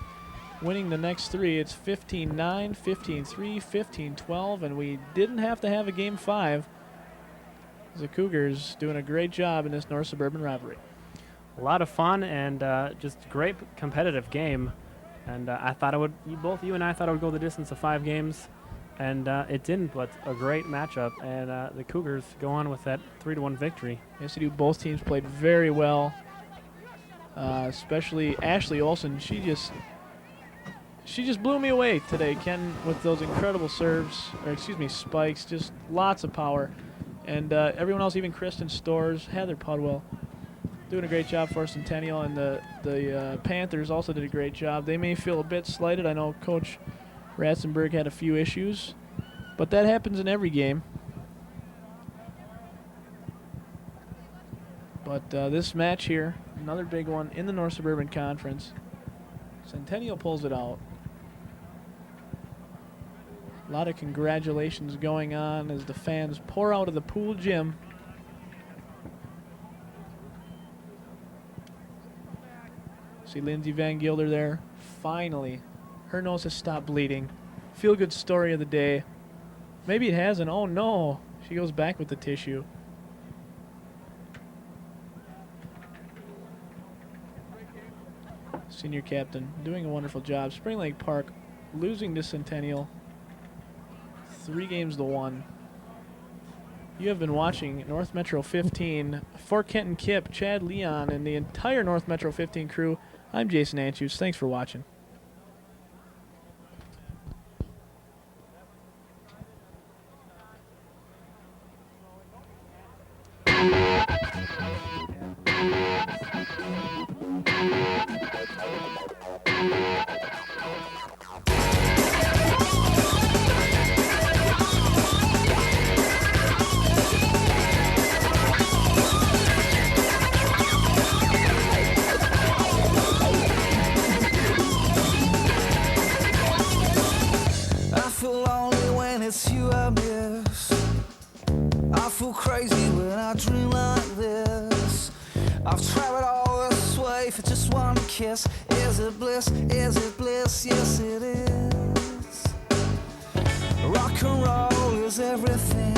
Winning the next 3, it's 15-9, 15-3, 15-12, and we didn't have to have a game 5. The Cougars doing a great job in this North Suburban rivalry. A lot of fun and just great competitive game. And I thought it would, both you and I thought it would go the distance of 5 games. And it didn't, but a great matchup. And the Cougars go on with that 3-1 victory. Yes, they do. Both teams played very well. Especially Ashley Olsen. She just blew me away today, Ken, with those incredible serves, or excuse me, spikes. Just lots of power. And everyone else, even Kristen Storrs, Heather Pudwell, doing a great job for Centennial. And the Panthers also did a great job. They may feel a bit slighted. I know Coach Ratzenberg had a few issues, but that happens in every game. But this match here, another big one in the North Suburban Conference. Centennial pulls it out. A lot of congratulations going on as the fans pour out of the pool gym. See Lindsay Van Gilder there. Finally, her nose has stopped bleeding. Feel good story of the day. Maybe it hasn't. Oh no. She goes back with the tissue. Senior captain doing a wonderful job. Spring Lake Park losing to Centennial 3-1. You have been watching North Metro 15 for Kenton Kipp, Chad Leon, and the entire North Metro 15 crew. I'm Jason Anschutz. Thanks for watching. It's you I miss. I feel crazy when I dream like this. I've traveled all this way for just one kiss. Is it bliss? Is it bliss? Yes, it is. Rock and roll is everything.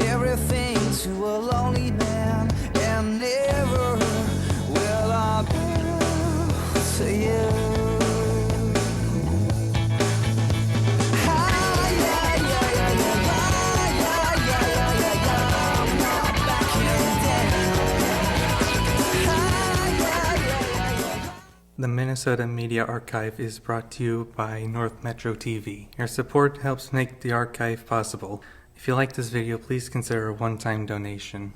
Everything to a lonely man. And never will I be to you. The Minnesota Media Archive is brought to you by North Metro TV. Your support helps make the archive possible. If you like this video, please consider a one-time donation.